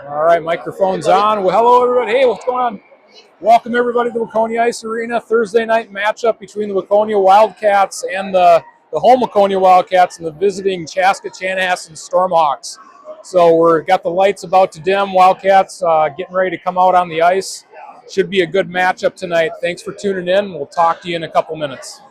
All right, microphone's on. Well, hello, everybody. Hey, what's going on? Welcome, everybody, to the Waconia Ice Arena. Thursday night matchup between the Waconia Wildcats and the home Waconia Wildcats and the visiting Chaska, Chanhassen Stormhawks. So we've got the lights about to dim. Wildcats getting ready to come out on the ice. Should be a good matchup tonight. Thanks for tuning in. We'll talk to you in a couple minutes.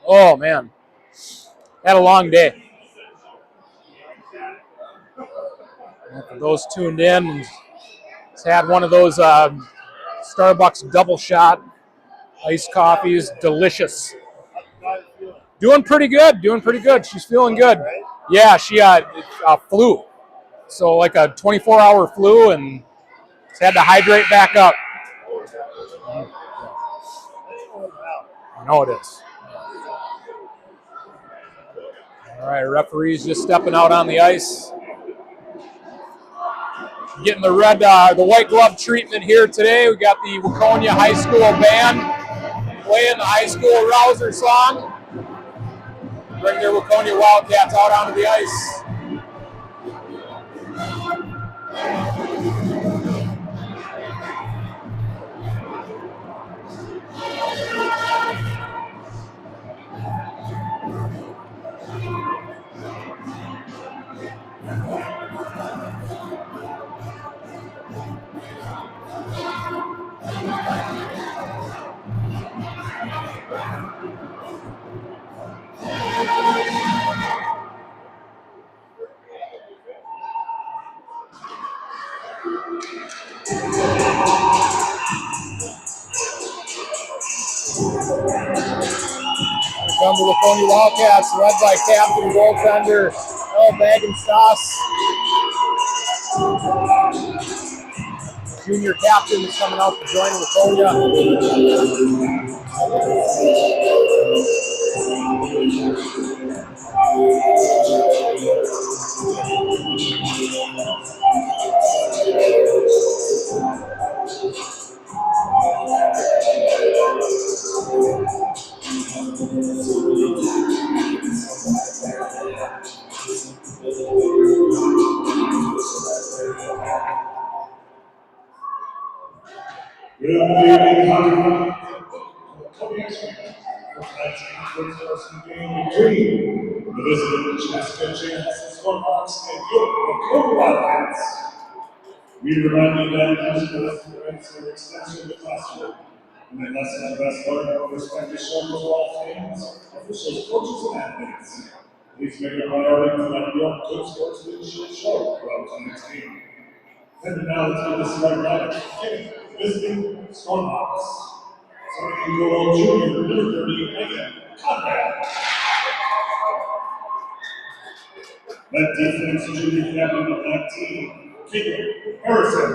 Oh, man. Had a long day. For those tuned in, it's had one of those Starbucks double shot iced coffees. Delicious. Doing pretty good. She's feeling good. Yeah, she flu. So like a 24-hour flu and had to hydrate back up. I know it is. All right, referee's just stepping out on the ice. Getting the white glove treatment here today. We got the Waconia High School band playing the high school rouser song. Bring their Waconia Wildcats out onto the ice. Come the Waconia Wildcats, led by captain goaltender El Bagenstas. Junior captain is coming out to join Waconia. Good evening, hockey. Game between the visiting Chaska Chanhassen Stormhawks and your Waconia Wildcats. We remind you that musical events are extensive to the classroom, and that lessons are best learned from respected shown to all fans, officials, coaches, and athletes. Please make it a priority to let your good sportsmanship show throughout tonight's game. And now let's get this right right. Visiting Stormhawks. Starting in goal, junior, number 30, Megan Conrad. That defense, junior captain of 19, Keegan Harrison.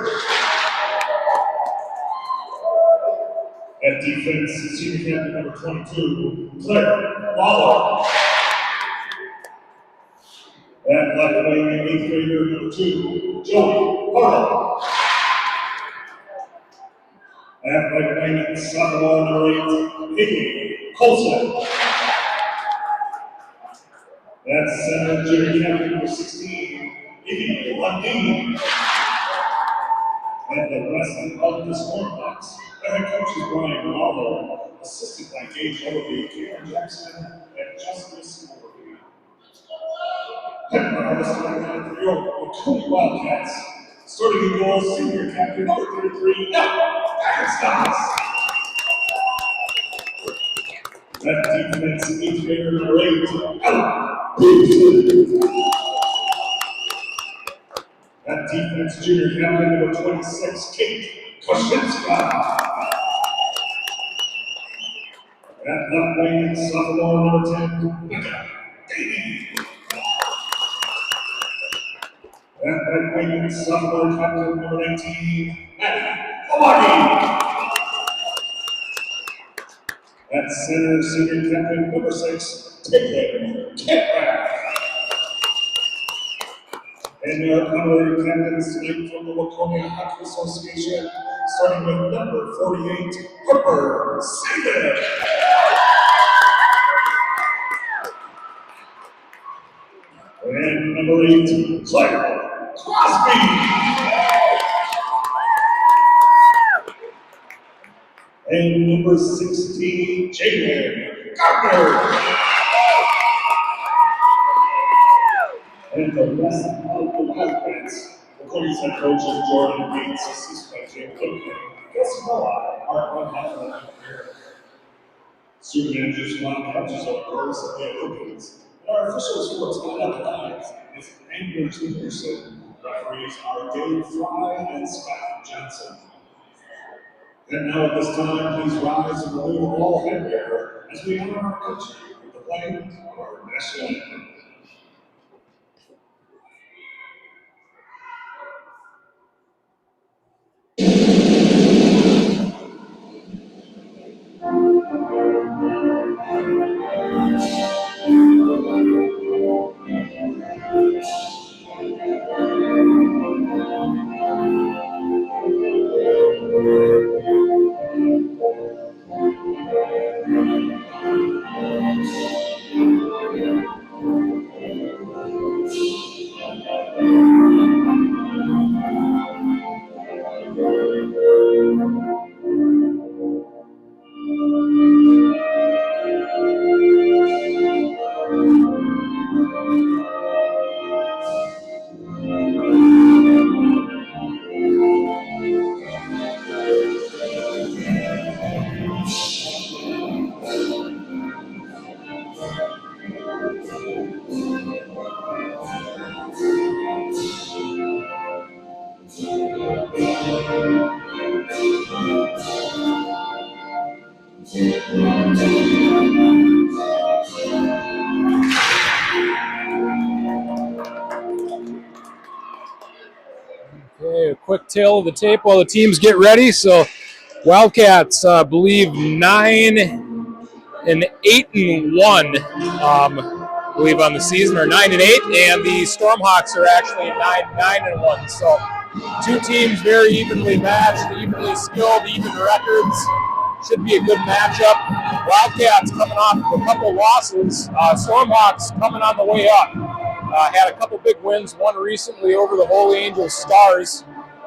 That defense, senior captain number 22, Claire Waller. That left wing, 8th grader number 2, Joey Hartle. That right wing, sophomore number 8, Hickey Colson. That's center, junior captain number 16, Iggy Lundin. And the rest of the Stormhawks. The head coach is Brian Marlowe, assisted by Gage Ellerby, Karen Jackson, and Justice Morley. Head coach for your Waconia Wildcats. Starting in goal, senior captain number 33, Bagenstas. That defense, 8th grader number 8, Ella. That defense, junior captain number 26, Kate Koszynska. That left wing, sophomore number 10, Becca Davey. Athletic Wing sophomore captain number 19, Waconia. At center, senior captain number 6, Chanhassen. And our honorary captains tonight from the Waconia Hockey Association, starting with number 48, Varsity. And number 8, Claire Crosby. And number 16, Jaden Gardner. And the rest of the Wildcats, Waconia's head coach is Jordan Gates, assisted by Jake Woodley. Guess what? Our one student managers, Wildcats, of course, and their Wilkins. Our official sports lineup tonight is Anglers Anderson. Referees are Dave Fry and Scott Johnson. And now at this time, please rise and remove all headwear as we honor our country with the playing of our national anthem. Okay, a quick tail of the tape while the teams get ready. So Wildcats, believe 9-8-1, believe on the season, or 9-8, and the Stormhawks are actually 9-1. So two teams very evenly matched, evenly skilled, even records. Should be a good matchup. Wildcats coming off of a couple losses. Stormhawks coming on the way up. Had a couple big wins, one recently over the Holy Angels Stars,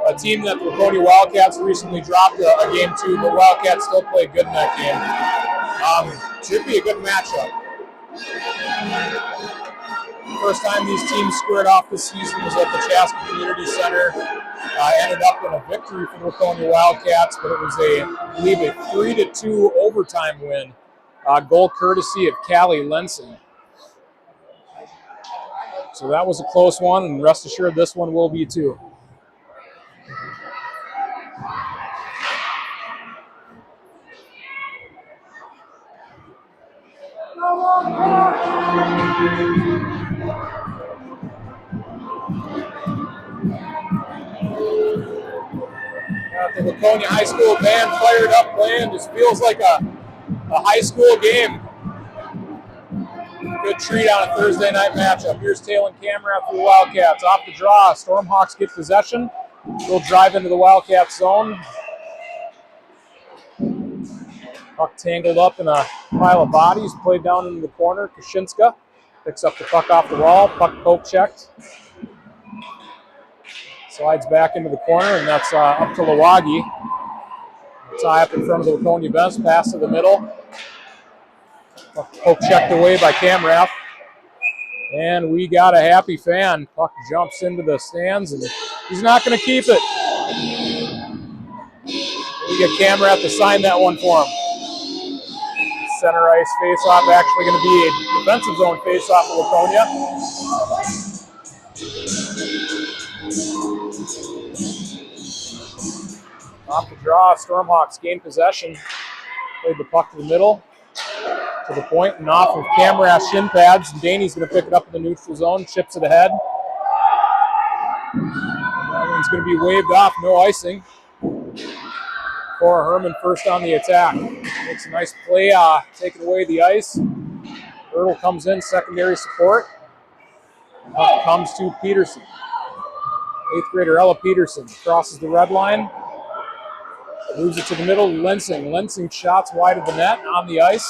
a team that the Waconia Wildcats recently dropped a game to, but Wildcats still played good in that game. Should be a good matchup. First time these teams squared off this season was at the Chaska Community Center. Ended up in a victory for the Waconia Wildcats, but it was I believe a 3-2 overtime win. Goal courtesy of Callie Lenson. So that was a close one, and rest assured this one will be too. Got the Waconia High School band fired up playing. Just feels like a high school game. Good treat on a Thursday night matchup. Here's tail and camera for the Wildcats. Off the draw, Stormhawks get possession. They'll drive into the Wildcat zone. Puck tangled up in a pile of bodies, played down into the corner. Kaczynska picks up the puck off the wall. Puck poke checked. Slides back into the corner, and that's up to Lawagi. Tie up in front of the Waconia bench, pass to the middle. Puck checked away by Camrath. And we got a happy fan. Puck jumps into the stands, and he's not going to keep it. We get Camrath to sign that one for him. Center ice face-off, actually going to be a defensive zone face-off for Waconia. Off the draw, Stormhawks gain possession. Played the puck to the middle, to the point, and off of Camerath's shin pads. Daney's going to pick it up in the neutral zone, chips it ahead. That one's going to be waved off, no icing. Cora Herman first on the attack. Makes a nice play, taking away the ice. Ertl comes in, secondary support. Up comes to Peterson. 8th grader Ella Peterson crosses the red line. Moves it to the middle, Lensing. Lensing shots wide of the net on the ice.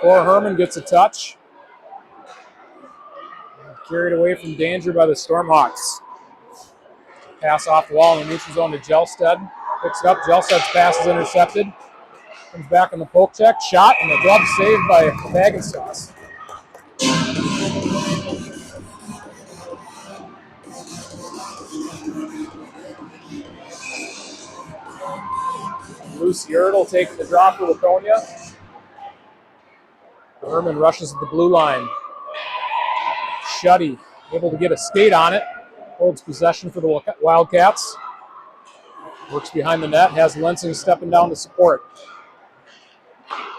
Cora Herman gets a touch. Carried away from danger by the Stormhawks. Pass off the wall in the neutral zone to Jelstad. Picks it up, Jelstad's pass is intercepted. Comes back on the poke check, shot, and the glove saved by Bagenstos. Lucy Ertl takes the drop for Waconia. Herman rushes at the blue line. Shuddy able to get a skate on it. Holds possession for the Wildcats. Works behind the net, has Lensing stepping down to support.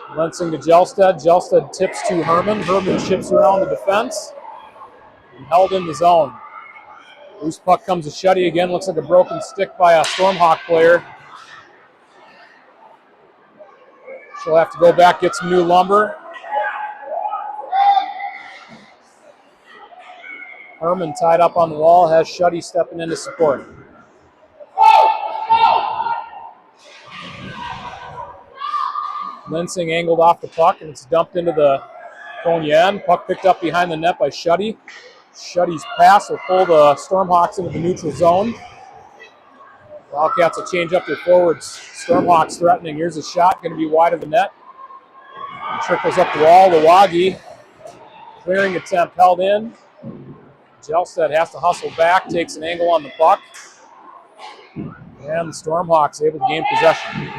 Lensing to Jelstad. Jelstad tips to Herman. Herman chips around the defense. And held in the zone. Loose puck comes to Shuddy again. Looks like a broken stick by a Stormhawk player. She'll have to go back, get some new lumber. Herman tied up on the wall, has Shuddy stepping in to support. Lensing angled off the puck, and it's dumped into the Waconia end. Puck picked up behind the net by Shuddy. Shuddy's pass will pull the Stormhawks into the neutral zone. Wildcats will change up their forwards. Stormhawks threatening. Here's a shot, going to be wide of the net. Trickles up the wall. Lawagi, clearing attempt held in. Jelstad has to hustle back, takes an angle on the puck. And the Stormhawks able to gain possession.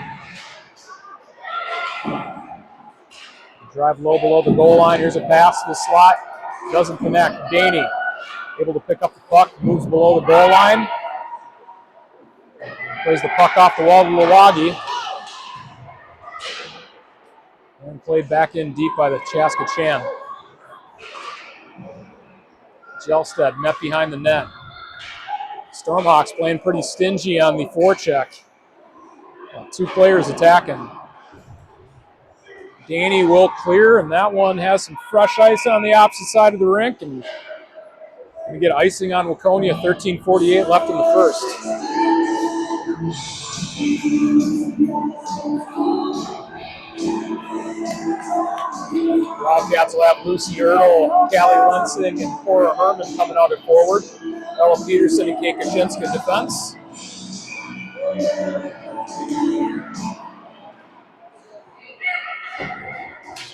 Drive low below the goal line. Here's a pass to the slot. Doesn't connect. Daney able to pick up the puck, moves below the goal line. Plays the puck off the wall to Lawagi. And played back in deep by the Chaska Chan. Jelstad met behind the net. Stormhawks playing pretty stingy on the forecheck. 2 players attacking. Daney will clear, and that one has some fresh ice on the opposite side of the rink. And we get icing on Waconia, 13:48 left in the first. Wildcats will have Lucy Ertl, Callie Lensing, and Cora Herman coming out at forward. Ella Peterson and Kate Kaczynska defense.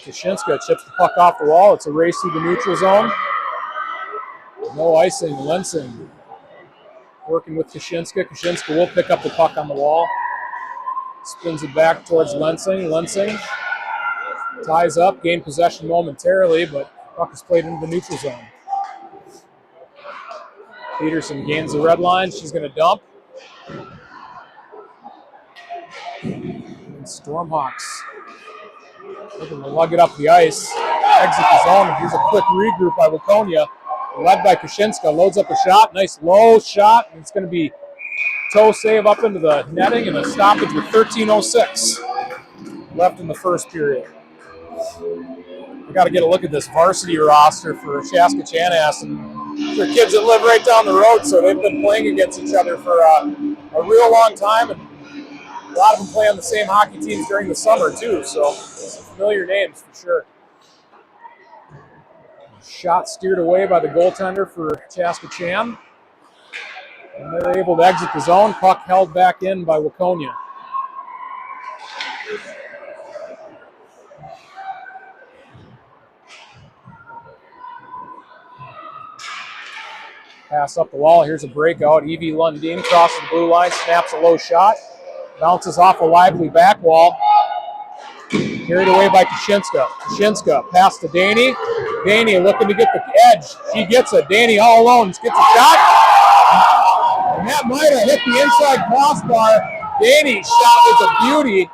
Kaczynska chips the puck off the wall. It's a race through the neutral zone. No icing. Lensing working with Kaczynska. Kaczynska will pick up the puck on the wall. Spins it back towards Lensing. Lensing ties up, gained possession momentarily, but puck is played into the neutral zone. Peterson gains the red line. She's going to dump. And Stormhawks looking to lug it up the ice. Exit the zone. Here's a quick regroup by Waconia, led by Kaczynska. Loads up a shot. Nice low shot. And it's going to be toe save up into the netting and a stoppage with 13:06 left in the first period. I got to get a look at this varsity roster for Chaska Chanhassen. They're kids that live right down the road, so they've been playing against each other for a real long time, and a lot of them play on the same hockey teams during the summer too, so some familiar names for sure. Shot steered away by the goaltender for Chaska Chan. And they're able to exit the zone. Puck held back in by Waconia. Pass up the wall. Here's a breakout. Evie Lundin crosses the blue line, snaps a low shot. Bounces off a lively back wall. Carried away by Kaczynska. Kaczynska pass to Daney. Daney looking to get the edge. She gets it. Daney all alone gets a shot. And that might have hit the inside crossbar. Daney's shot was a beauty.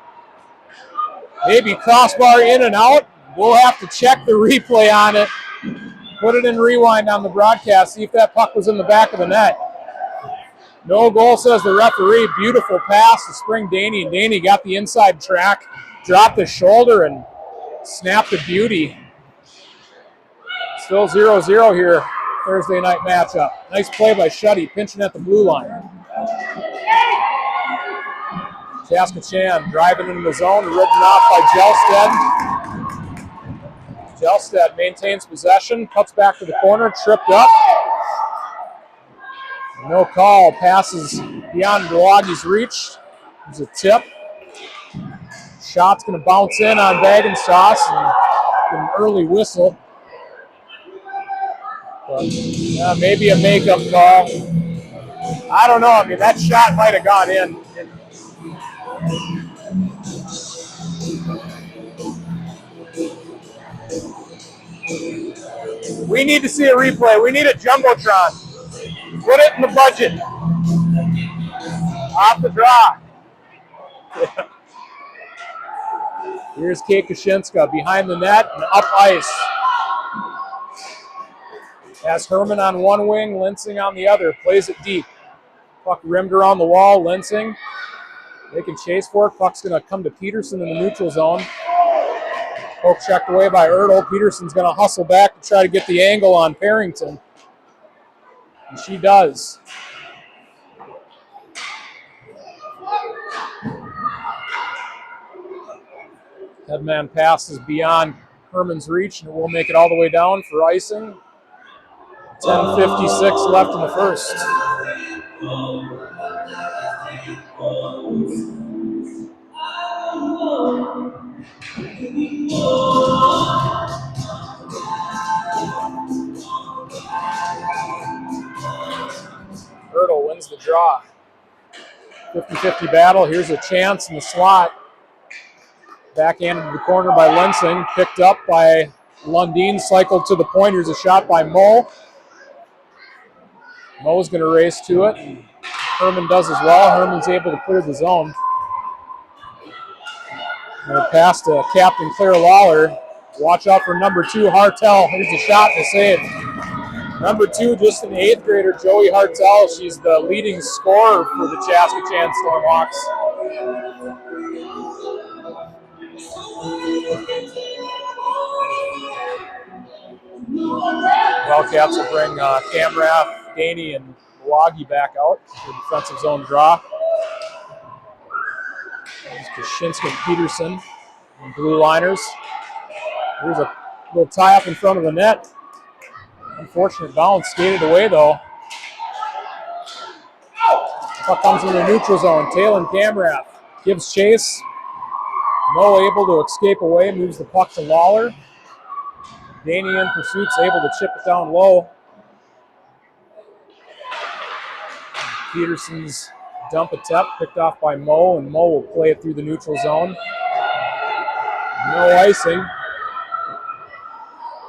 Maybe crossbar in and out. We'll have to check the replay on it. Put it in rewind on the broadcast. See if that puck was in the back of the net. No goal, says the referee. Beautiful pass to Spring Daney, and Daney got the inside track, dropped the shoulder, and snapped a beauty. Still 0-0 here, Thursday night matchup. Nice play by Shuddy, pinching at the blue line. Chaska Chan driving into the zone, ridden off by Jelstead. Jelstead maintains possession, cuts back to the corner, tripped up. No call, passes beyond Milwaukee's reach. There's a tip. Shot's going to bounce in on Bagensauce and get an early whistle. But, maybe a makeup call. I don't know. I mean, that shot might have gone in. We need to see a replay. We need a Jumbotron. Put it in the budget. Off the draw. Here's Kate Kaczynska behind the net and up ice. Has Herman on one wing, Linsing on the other. Plays it deep. Puck rimmed around the wall. Linsing. They can chase for it. Puck's going to come to Peterson in the neutral zone. Poke checked away by Ertl. Peterson's going to hustle back to try to get the angle on Parrington. And she does. Headman pass is beyond Herman's reach, and it will make it all the way down for icing. 10:56 left in the first. Ertl wins the draw. 50-50 battle. Here's a chance in the slot. Backhanded to the corner by Linsing. Picked up by Lundin. Cycled to the point. Here's a shot by Moe. Moe's going to race to it. Herman does as well. Herman's able to clear the zone. And a pass to Captain Claire Lawler. Watch out for number 2, Hartel. Here's a shot and a save. Number 2, just an 8th grader, Joey Hartel. She's the leading scorer for the Chaska Chan Stormhawks. Wildcats will bring Camrath, Daney, and Milwaukee back out for the defensive zone draw. There's Kaczynska and Peterson and blue liners. There's a little tie up in front of the net. Unfortunate bounce, skated away though. Puck comes in the neutral zone. Talon Camrath gives chase. Moe able to escape away, moves the puck to Lawler. Daney in pursuit's able to chip it down low. Peterson's dump attempt picked off by Moe, and Moe will play it through the neutral zone. No icing.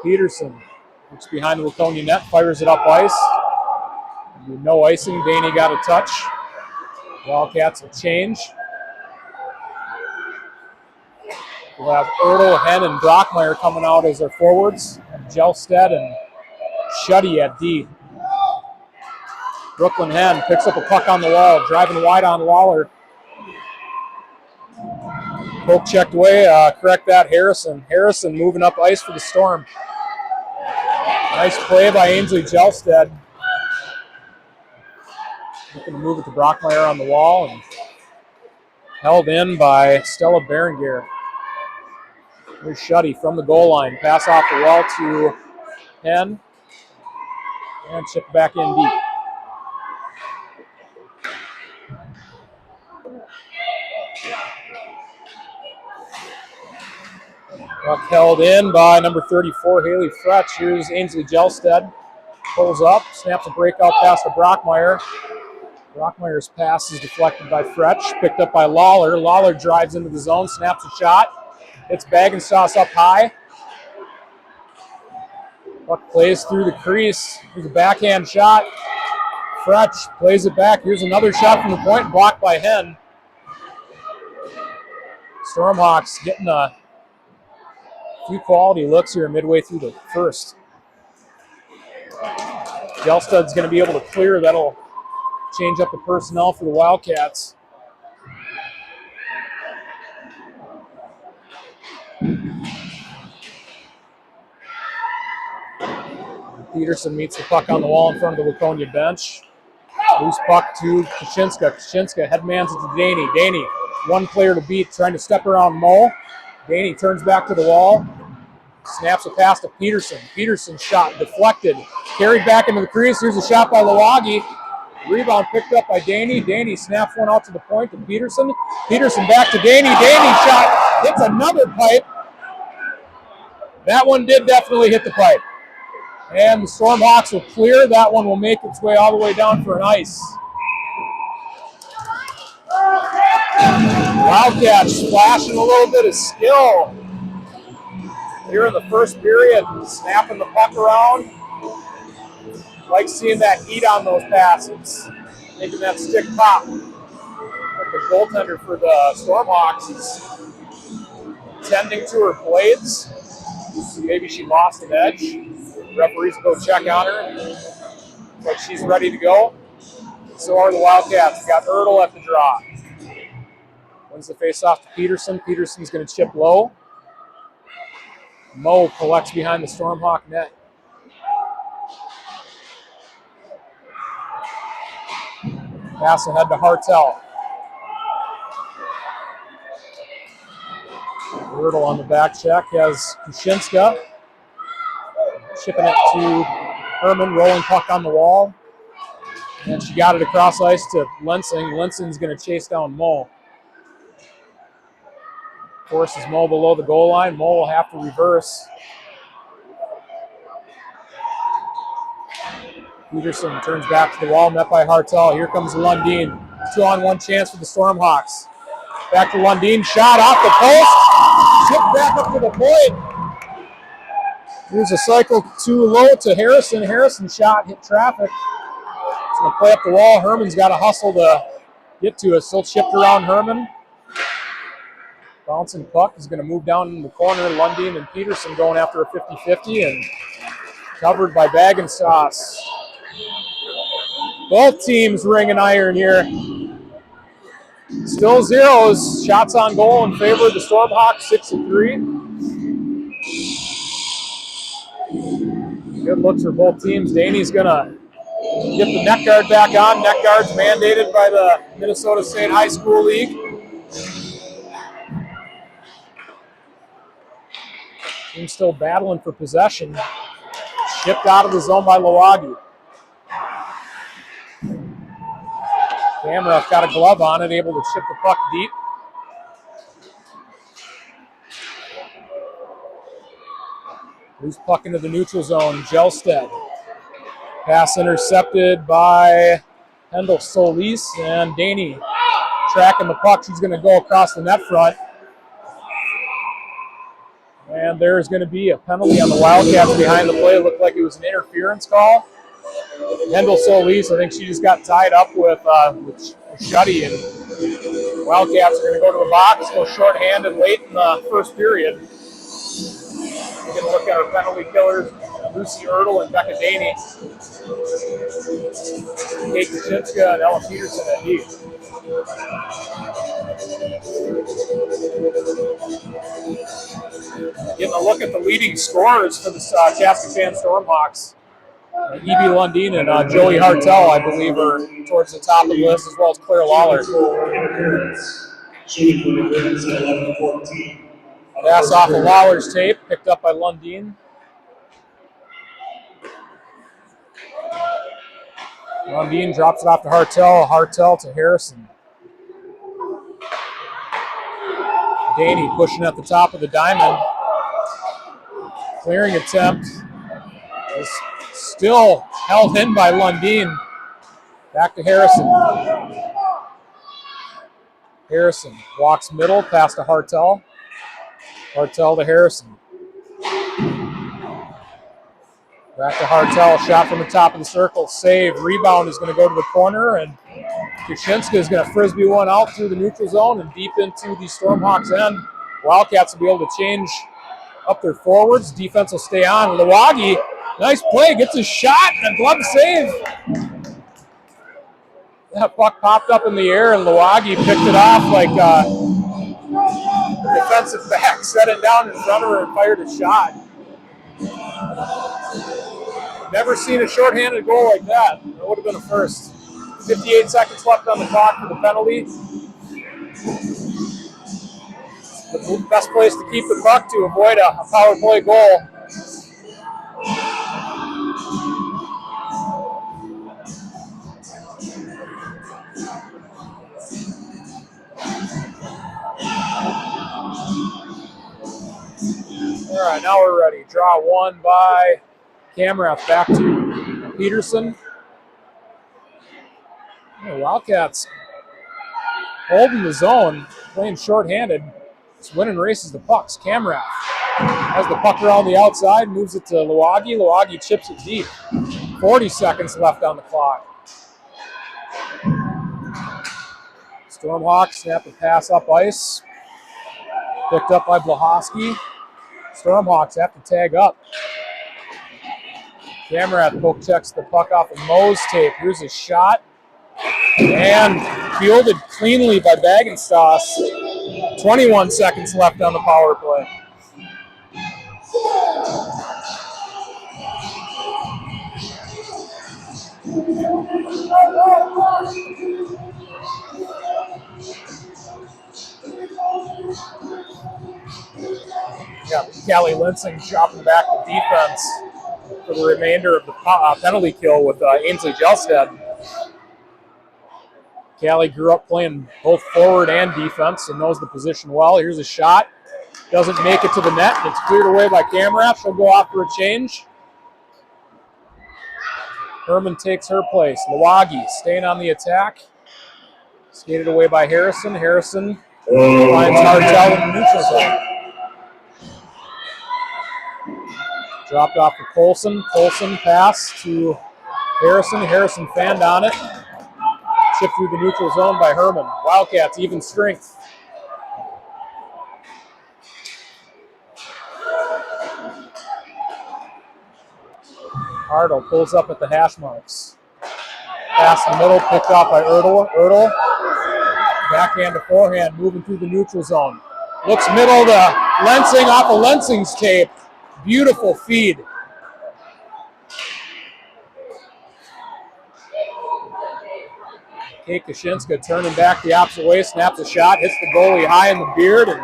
Peterson looks behind the Waconia net, fires it up ice. No icing. Daney got a touch. Wildcats will change. We'll have Ertl, Henn, and Brockmeyer coming out as their forwards. Jelstead and Shuddy at D. Brooklyn Henn picks up a puck on the wall, driving wide on Lawler. Poke checked away, correct that, Harrison. Harrison moving up ice for the Storm. Nice play by Ainsley Jelstead. Looking to move it to Brockmeyer on the wall, and held in by Stella Berenguer. Here's Shuddy from the goal line. Pass off the wall to Henn. And chip back in deep. Puck held in by number 34, Haley Fretch. Here's Ainsley Jelstead. Pulls up, snaps a breakout pass to Brockmeyer. Brockmeyer's pass is deflected by Fretch, picked up by Lawler. Lawler drives into the zone, snaps a shot. It's Bagensauce up high. Puck plays through the crease. Here's a backhand shot. Fretch plays it back. Here's another shot from the point, blocked by Henn. Stormhawks getting a few quality looks here midway through the first. Gelstad's going to be able to clear. That'll change up the personnel for the Wildcats. Peterson meets the puck on the wall in front of the Waconia bench. Loose puck to Kaczynska. Kaczynska headmans it to Daney. Daney, one player to beat, trying to step around Mo. Daney turns back to the wall. Snaps a pass to Peterson. Peterson's shot deflected. Carried back into the crease. Here's a shot by Lawagi. Rebound picked up by Daney. Daney snaps one out to the point to Peterson. Peterson back to Daney. Daney shot hits another pipe. That one did definitely hit the pipe. And the Stormhawks will clear. That one will make its way all the way down for an ice. Wildcats flashing a little bit of skill here in the first period, snapping the puck around. Like seeing that heat on those passes, making that stick pop. Like the goaltender for the Stormhawks is tending to her blades. Maybe she lost an edge. Referees go check on her. Looks like she's ready to go. So are the Wildcats. We got Ertl at the draw. Wins the faceoff to Peterson. Peterson's going to chip low. Mo collects behind the Stormhawk net. Pass ahead to Hartel. Ertl on the back check has Kaczynska. Chipping it to Herman, rolling puck on the wall. And she got it across ice to Lensing. Lensing's going to chase down Mo. Forces Mo below the goal line. Mo will have to reverse. Peterson turns back to the wall, met by Hartel. Here comes Lundin. 2-on-1 chance for the Stormhawks. Back to Lundin, shot off the post. Chipped back up to the point. Here's a cycle too low to Harrison. Harrison shot, hit traffic. It's going to play up the wall. Herman's got to hustle to get to it. Still chipped around Herman. Bouncing puck is going to move down in the corner. Lundin and Peterson going after a 50-50 and covered by Bag and Sauce. Both teams ringing iron here. Still zeros. Shots on goal in favor of the Stormhawks, 6-3. Good looks for both teams. Daney's going to get the neck guard back on. Neck guard's mandated by the Minnesota State High School League. Team still battling for possession. Shipped out of the zone by Lawagi. Camera got a glove on it, able to chip the puck deep. Loose puck into the neutral zone. Gelstad. Pass intercepted by Hendel Solis, and Daney tracking the puck. She's going to go across the net front. And there's going to be a penalty on the Wildcats behind the play. It looked like it was an interference call. Hendel Solis, I think she just got tied up with Shuddy, and Wildcats are going to go to the box, go shorthanded late in the first period. We're going to look at our penalty killers, Lucy Ertl and Becca Daney. Kate Kaczynska and Ella Peterson at D. Getting a look at the leading scorers for the Chaska Stormhawks. E.B. Lundin and Joey Hartel, I believe, are towards the top of the list, as well as Claire Lawler. Pass off of Lawler's tape, picked up by Lundin. Lundin drops it off to Hartel. Hartel to Harrison. Daney pushing at the top of the diamond. Clearing attempt is still held in by Lundin. Back to Harrison. Harrison walks middle, pass to Hartel. Hartel to Harrison. Back to Hartel, shot from the top of the circle, save. Rebound is going to go to the corner, and Kaczynska is going to frisbee one out through the neutral zone and deep into the Stormhawks end. Wildcats will be able to change up their forwards. Defense will stay on. Lawagi Nice play, gets a shot and a glove save. That puck popped up in the air and Lawagi picked it off like the defensive back, set it down in front of her and fired a shot. Never seen a shorthanded goal like that. That would have been a first. 58 seconds left on the clock for the penalty. The best place to keep the puck to avoid a power play goal. All right, now we're ready. Draw one by Kamrath, back to Peterson. The Wildcats holding the zone, playing shorthanded. It's winning races the pucks. Kamrath has the puck around the outside, moves it to Lawagi. Lawagi chips it deep. 40 seconds left on the clock. Stormhawks snap the pass up ice. Picked up by Blahoski. Stormhawks have to tag up. Kamrath poke checks the puck off of Moe's tape. Here's a shot. And fielded cleanly by Bagenstoss. 21 seconds left on the power play. Yeah, Callie Linsing dropping back to defense for the remainder of the penalty kill with Ainsley Jelstad. Callie grew up playing both forward and defense and knows the position well. Here's a shot. Doesn't make it to the net. It's cleared away by Kamrath. She'll go off for a change. Herman takes her place. Lawagi staying on the attack. Skated away by Harrison. Harrison finds Hartel in the neutral zone. Dropped off to Colson. Colson pass to Harrison. Harrison fanned on it. Chipped through the neutral zone by Herman. Wildcats even strength. Hartel pulls up at the hash marks. Pass in the middle, picked off by Ertl. Ertl, backhand to forehand, moving through the neutral zone. Looks middle to Lensing off of Lensing's tape. Beautiful feed. Kate Kaczynska turning back the opposite way, snaps a shot, hits the goalie high in the beard, and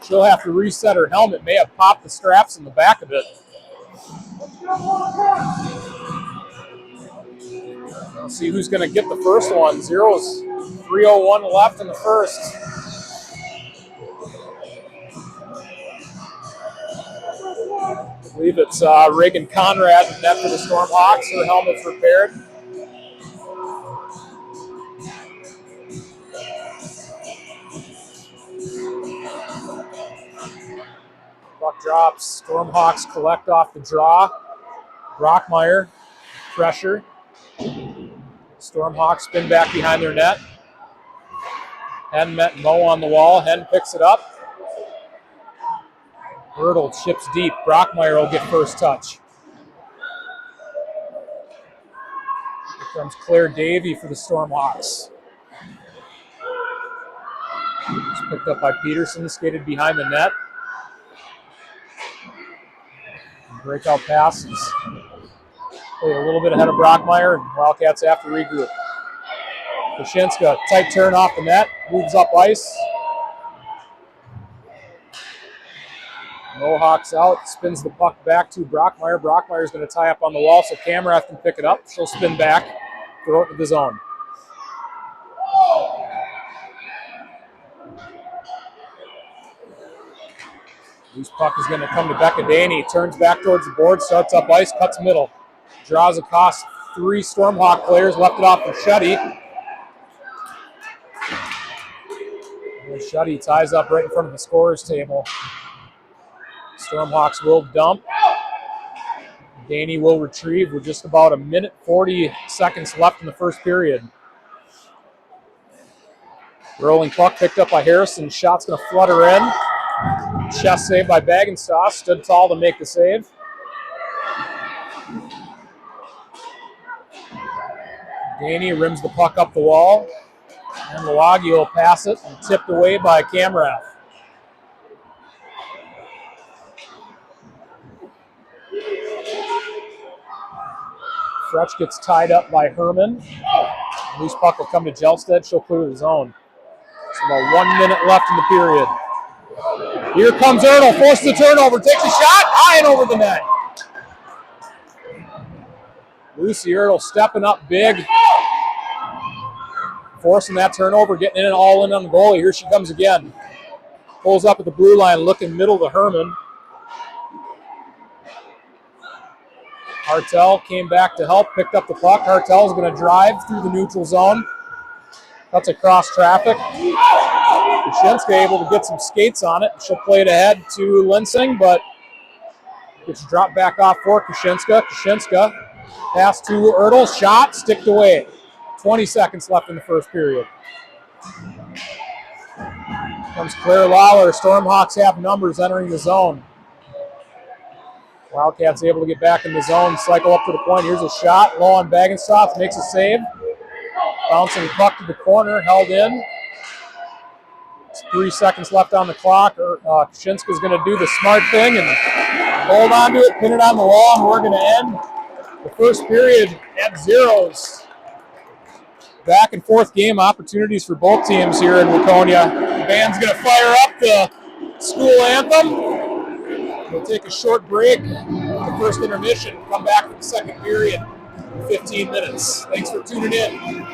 she'll have to reset her helmet. May have popped the straps in the back of it. Let's see who's going to get the first one. 3:01 left in the first. I believe it's Reagan Conrad in net for the Stormhawks. Her helmet's repaired. Puck drops. Stormhawks collect off the draw. Brockmeyer, pressure. Stormhawks spin back behind their net. Hen met Moe on the wall. Hen picks it up. Ertl chips deep. Brockmeyer will get first touch. Here comes Claire Davey for the Stormhawks. It's picked up by Peterson, skated behind the net. Breakout passes. Played a little bit ahead of Brockmeyer, and Wildcats have to regroup. Kaczynska, tight turn off the net, moves up ice. Mohawks out, spins the puck back to Brockmeyer. Brockmeyer's going to tie up on the wall, so Kamrath can pick it up. She'll spin back, throw it to the zone. Loose puck is going to come to Becca Daney. Turns back towards the board, starts up ice, cuts middle. Draws across three Stormhawk players, left it off for Shuddy. Shuddy ties up right in front of the scorer's table. Stormhawks will dump. Daney will retrieve with just about 1:40 seconds left in the first period. Rolling puck picked up by Harrison. Shot's going to flutter in. Chest save by Bagenstoss. Stood tall to make the save. Daney rims the puck up the wall, and Milwaukee will pass it and tipped away by Kamrath. Fretch gets tied up by Herman. Loose puck will come to Jelstead. She'll clear the zone. It's about 1 minute left in the period. Here comes Erdl, forces the turnover, takes a shot, high and over the net. Lucy Erdl stepping up big, forcing that turnover, getting in all in on the goalie. Here she comes again. Pulls up at the blue line, looking middle to Herman. Hartel came back to help, picked up the puck. Hartel's going to drive through the neutral zone. Cuts across traffic. Kushinska able to get some skates on it. She'll play it ahead to Linsing, but gets dropped back off for Kushinska. Kushinska pass to Erdl, shot, sticked away. 20 seconds left in the first period. Comes Claire Lawler. Stormhawks have numbers entering the zone. Wildcats able to get back in the zone, cycle up to the point. Here's a shot, low on Bagenstoff, makes a save. Bouncing puck to the corner, held in. It's 3 seconds left on the clock. Kushinska's going to do the smart thing and hold on to it, pin it on the wall, and we're going to end the first period at zeros. Back and forth game opportunities for both teams here in Waconia. The band's going to fire up the school anthem. We'll take a short break, the first intermission, come back for the second period in 15 minutes. Thanks for tuning in.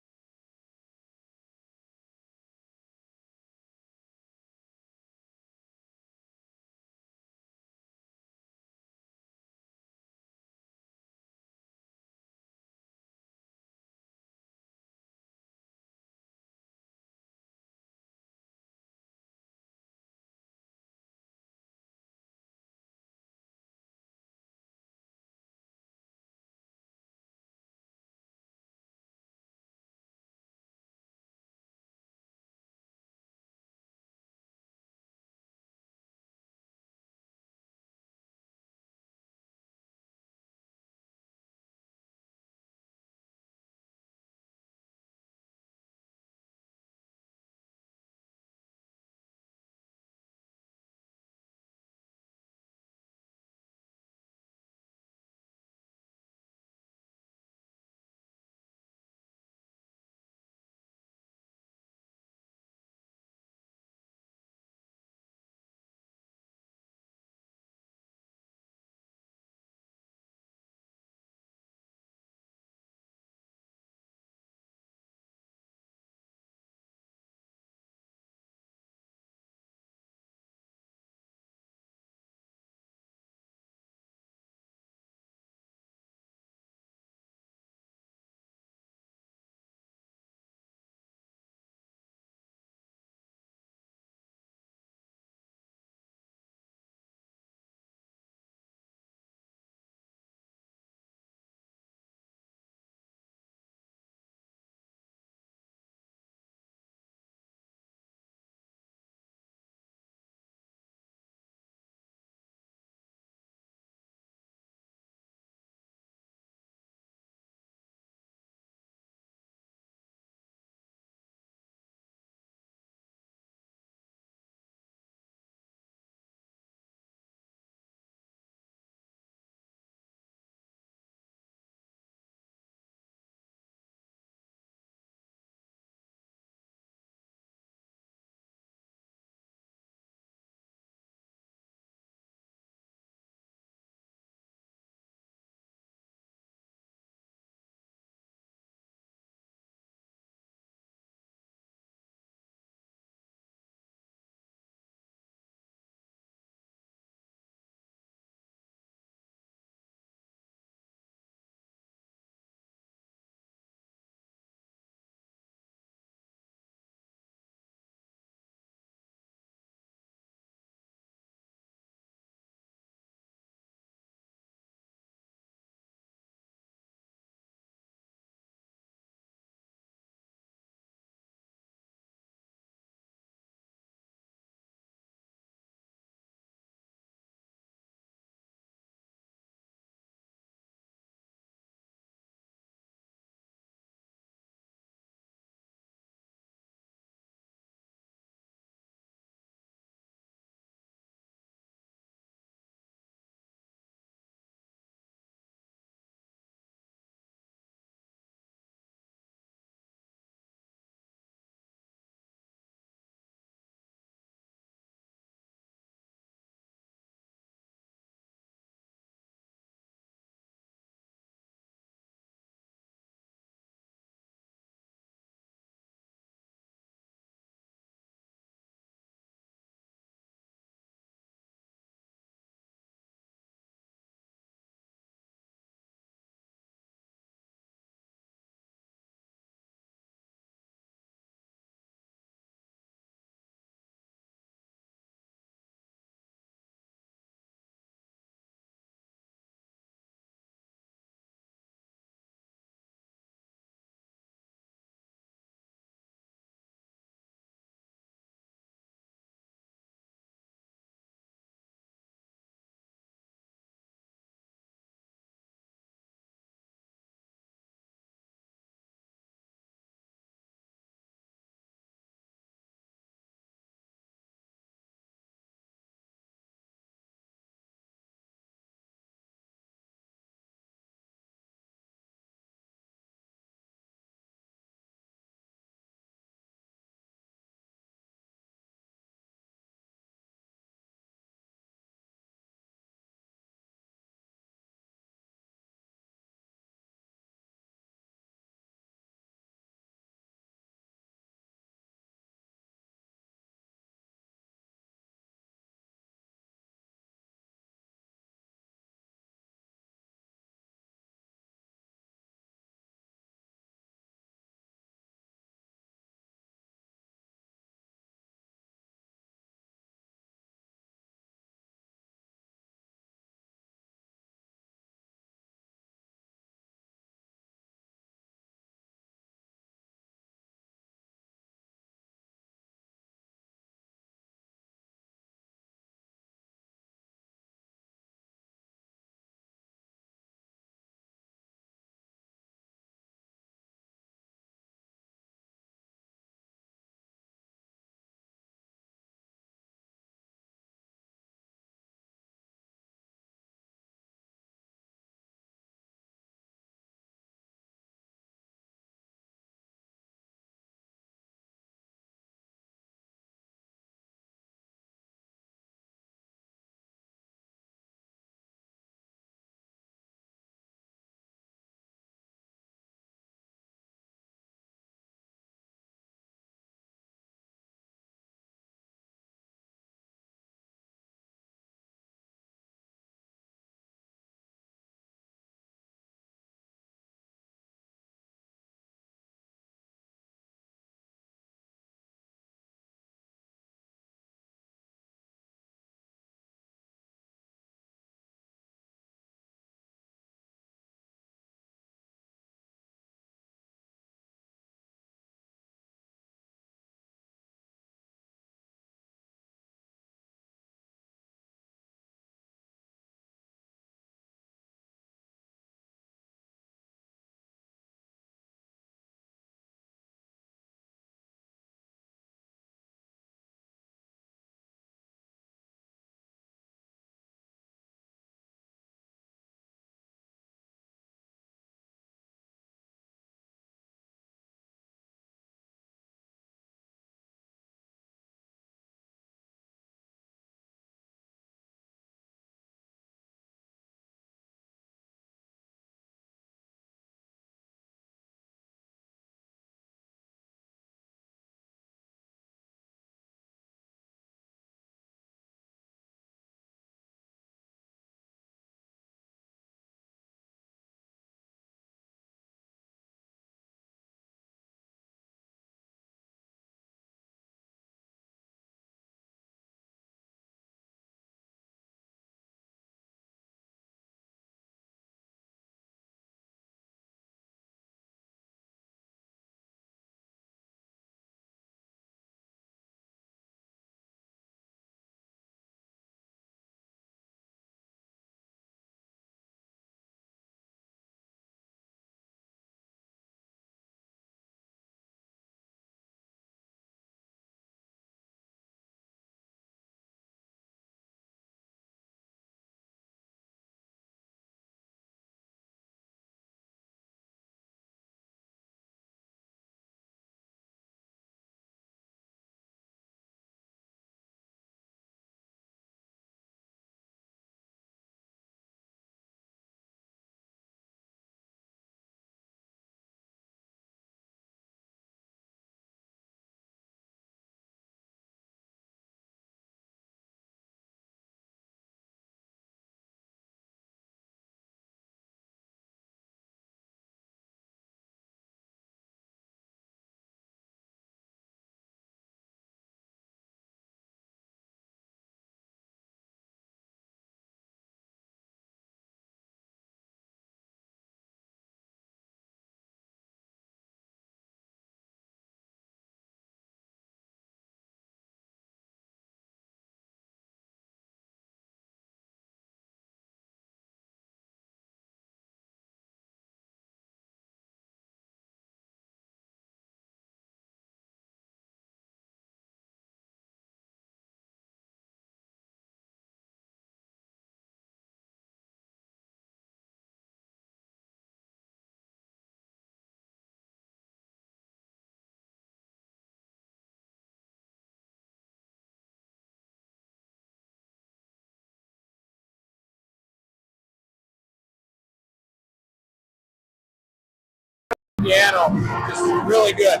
piano. Just really good.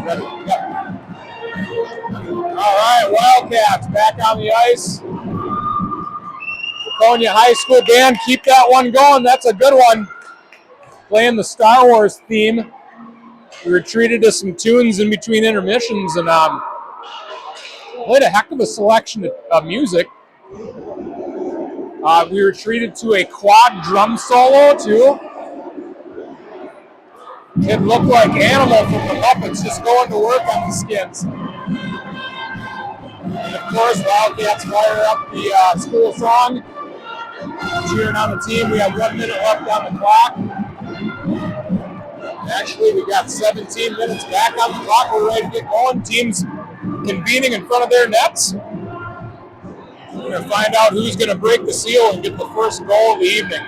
Yep. All right, Wildcats back on the ice. Waconia High School band, keep that one going. That's a good one. Playing the Star Wars theme. We retreated to some tunes in between intermissions and played a heck of a selection of music. We retreated to a quad drum solo too. It looked like Animal from the Muppets just going to work on the skins. And of course, Wildcats fire up the school song, cheering on the team. We have 1 minute left on the clock. Actually, we got 17 minutes back on the clock. We're ready to get going. Teams convening in front of their nets. We're going to find out who's going to break the seal and get the first goal of the evening.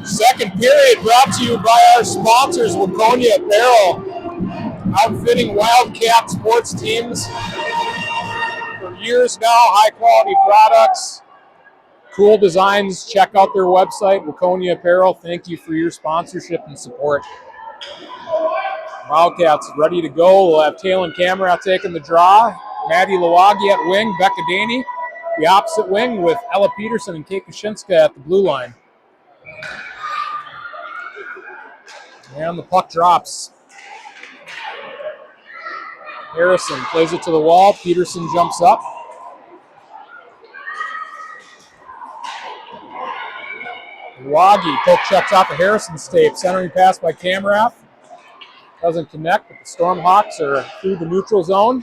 Second period brought to you by our sponsors, Waconia Apparel, outfitting Wildcat sports teams for years now. High quality products, cool designs. Check out their website, Waconia Apparel. Thank you for your sponsorship and support. Wildcats ready to go. We'll have Taylor Camera taking the draw. Maddie Lawagi at wing, Becca Daney the opposite wing with Ella Peterson and Kate Kaczynska at the blue line. And the puck drops. Harrison plays it to the wall. Peterson jumps up. Lawagi poke checks off of Harrison's tape. Centering pass by Kamrath. Doesn't connect, but the Stormhawks are through the neutral zone.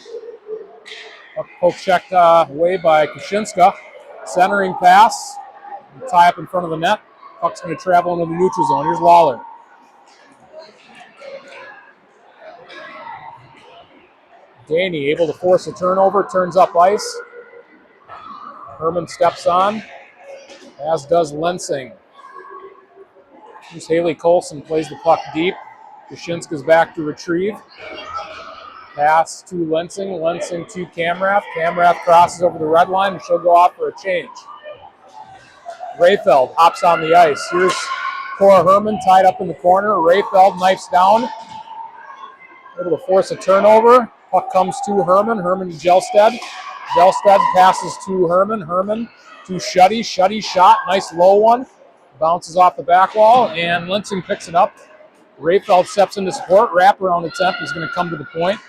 Poke checked away by Kaczynska. Centering pass. Tie up in front of the net. Puck's going to travel into the neutral zone. Here's Lawler. Daney able to force a turnover. Turns up ice. Herman steps on, as does Lensing. Here's Haley Colson, plays the puck deep. Kaczynska's back to retrieve. Pass to Lensing. Lensing to Kamrath. Kamrath crosses over the red line, and she'll go off for a change. Rayfeld hops on the ice. Here's Cora Herman tied up in the corner. Rayfeld knifes down. Able to force a turnover. Puck comes to Herman. Herman to Jelstad. Jelstad passes to Herman. Herman to Shuddy. Shuddy shot. Nice low one. Bounces off the back wall, and Lensing picks it up. Rayfeld steps into support. Wraparound attempt is going to come to the point.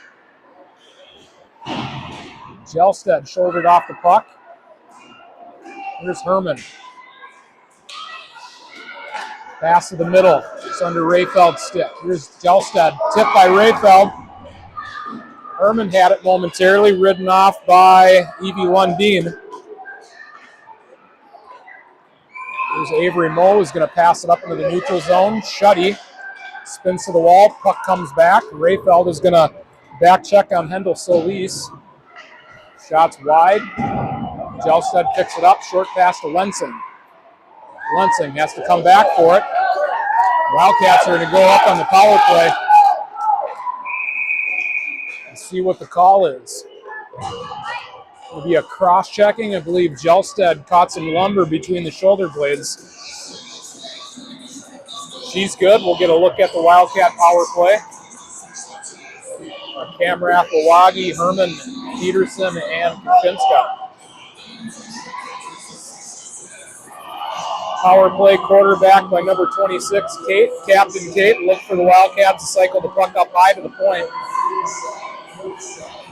Jelstad shouldered off the puck. Here's Herman. Pass to the middle. It's under Rayfeld's stick. Here's Jelstad. Tipped by Rayfeld. Herman had it momentarily, ridden off by Evie Lundeen. Here's Avery Moe, who's going to pass it up into the neutral zone. Shuddy spins to the wall. Puck comes back. Rayfeld is going to back check on Hendel Solis. Shots wide. Jelstad picks it up. Short pass to Lensing. Lensing has to come back for it. Wildcats are going to go up on the power play. Let's see what the call is. It'll be a cross-checking. I believe Jelstad caught some lumber between the shoulder blades. She's good. We'll get a look at the Wildcat power play. Kamrath, Lawagi, Herman, Peterson, and Kaczynska. Power play quarterback by number 26, Kate. Captain Kate. Look for the Wildcats to cycle the puck up high to the point.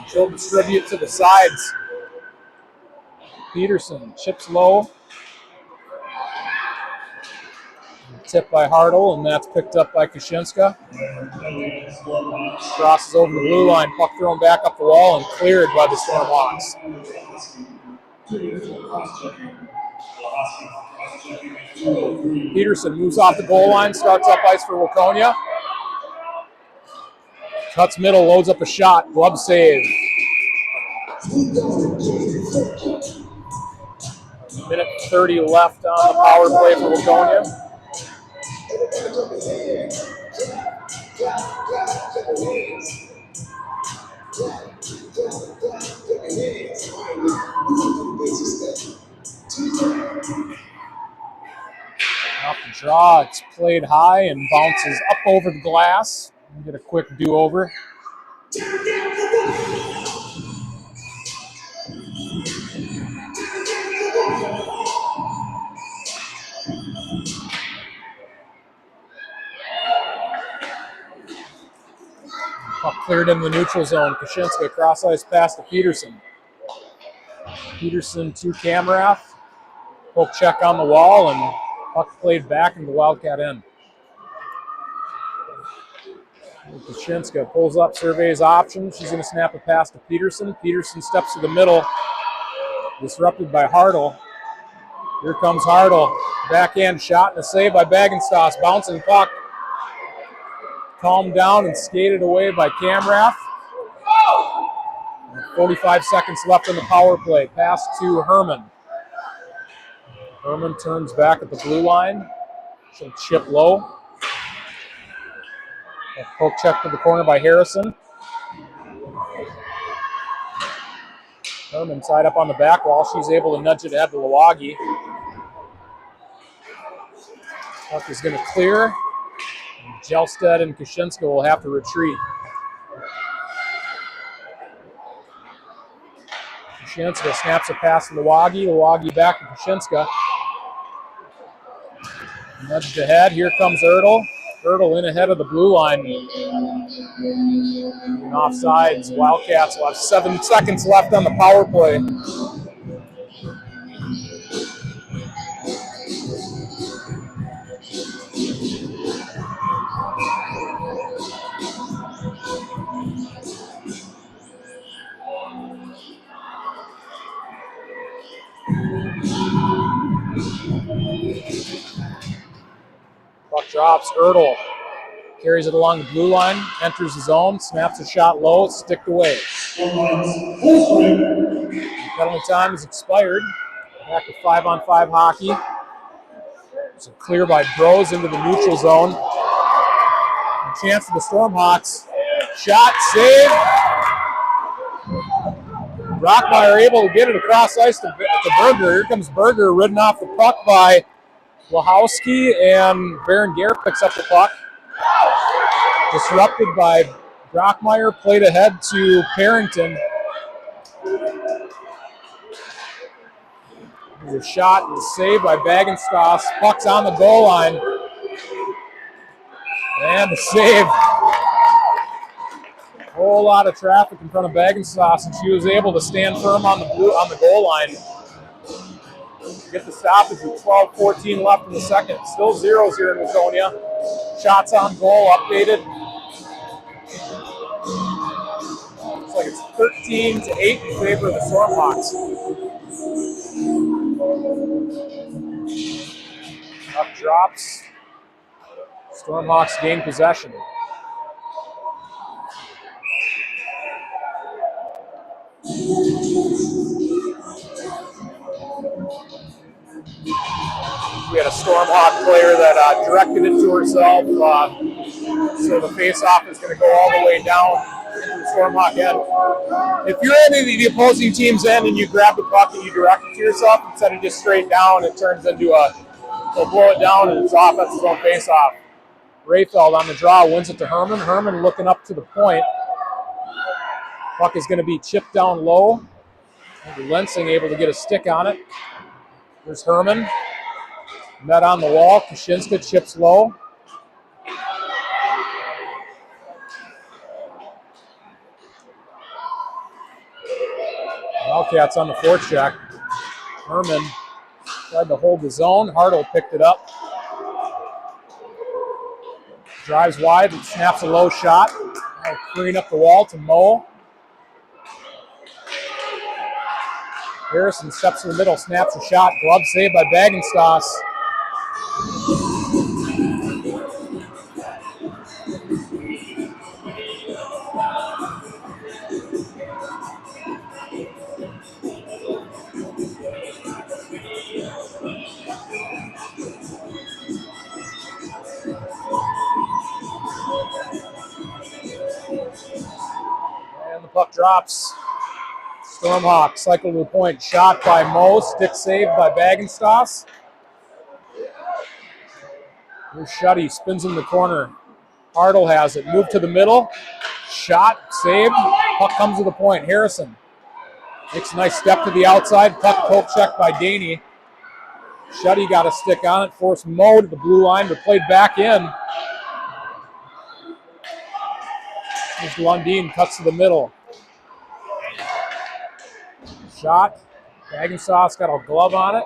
She'll distribute to the sides. Peterson chips low. Tipped by Hartle, and that's picked up by Kaczynska. Crosses over the blue line. Puck thrown back up the wall and cleared by the Stormhawks. Peterson moves off the goal line, starts up ice for Waconia. Cuts middle, loads up a shot. Glove save. Minute 30 left on the power play for Waconia. Off the draw draw. It's played high and bounces up over the glass. Get a quick do-over. Puck cleared in the neutral zone. Kaczynska cross ice pass to Peterson. Peterson to Kamrath. Poke check on the wall, and puck played back into the Wildcat end. Kaczynska pulls up, surveys options. She's going to snap a pass to Peterson. Peterson steps to the middle, disrupted by Hartle. Here comes Hartle. Backhand shot and a save by Bagenstos. Bouncing puck. Calmed down and skated away by Kamrath. 45 seconds left in the power play. Pass to Herman. Herman turns back at the blue line. She'll chip low. A poke check to the corner by Harrison. Herman tied up on the back wall. She's able to nudge it ahead to Lawagi. Puck is going to clear. Jelstead and Kaczynska will have to retreat. Kaczynska snaps a pass to Lawagi. Lawagi back to Kaczynska. Nudged ahead. Here comes Ertl. Ertl in ahead of the blue line. And offsides. Wildcats will have 7 seconds left on the power play. Puck drops. Ertl carries it along the blue line, enters the zone, snaps a shot low, sticked away. Penalty time is expired. Back to 5-on-5 hockey. It's a clear by Bros into the neutral zone. A chance for the Stormhawks. Shot, save. Brockmeyer able to get it across ice to Berger. Here comes Berger, ridden off the puck by Wachowski, and Baron Gare picks up the puck. Disrupted by Brockmeyer, played ahead to Parrington. There's a shot and a save by Bagenstos. Puck's on the goal line. And the save. A whole lot of traffic in front of Bagenstos, and she was able to stand firm on the goal line. Get the stoppage with 12:14 left in the second. Still 0-0 here in Waconia. Shots on goal updated. Looks like it's 13-8 in favor of the Stormhawks. Puck drops. Stormhawks gain possession. We had a Stormhawk player that directed it to herself, so the face-off is going to go all the way down into the Stormhawk end. If you're in the opposing team's end and you grab the puck and you direct it to yourself instead of just straight down, it turns into they'll blow it down and it's offense's own face-off. Rayfeld on the draw wins it to Herman. Herman looking up to the point. Puck is going to be chipped down low. Lensing able to get a stick on it. There's Herman. Net on the wall. Kaczynska chips low. Wildcats on the forecheck. Herman tried to hold the zone. Hartle picked it up. Drives wide and snaps a low shot. Clean up the wall to Moe. Harrison steps in the middle, snaps a shot. Glove saved by Bagenstos. And the puck drops. Stormhawks cycle to the point. Shot by Moe. Stick saved by Bagenstos. Here's Shuddy, spins in the corner. Hartle has it, moved to the middle. Shot, saved. Puck comes to the point. Harrison makes a nice step to the outside. Puck poke check by Daney. Shuddy got a stick on it, forced Mo to the blue line, but played back in. Here's Lundin, cuts to the middle. Shot. Bagenstoss got a glove on it.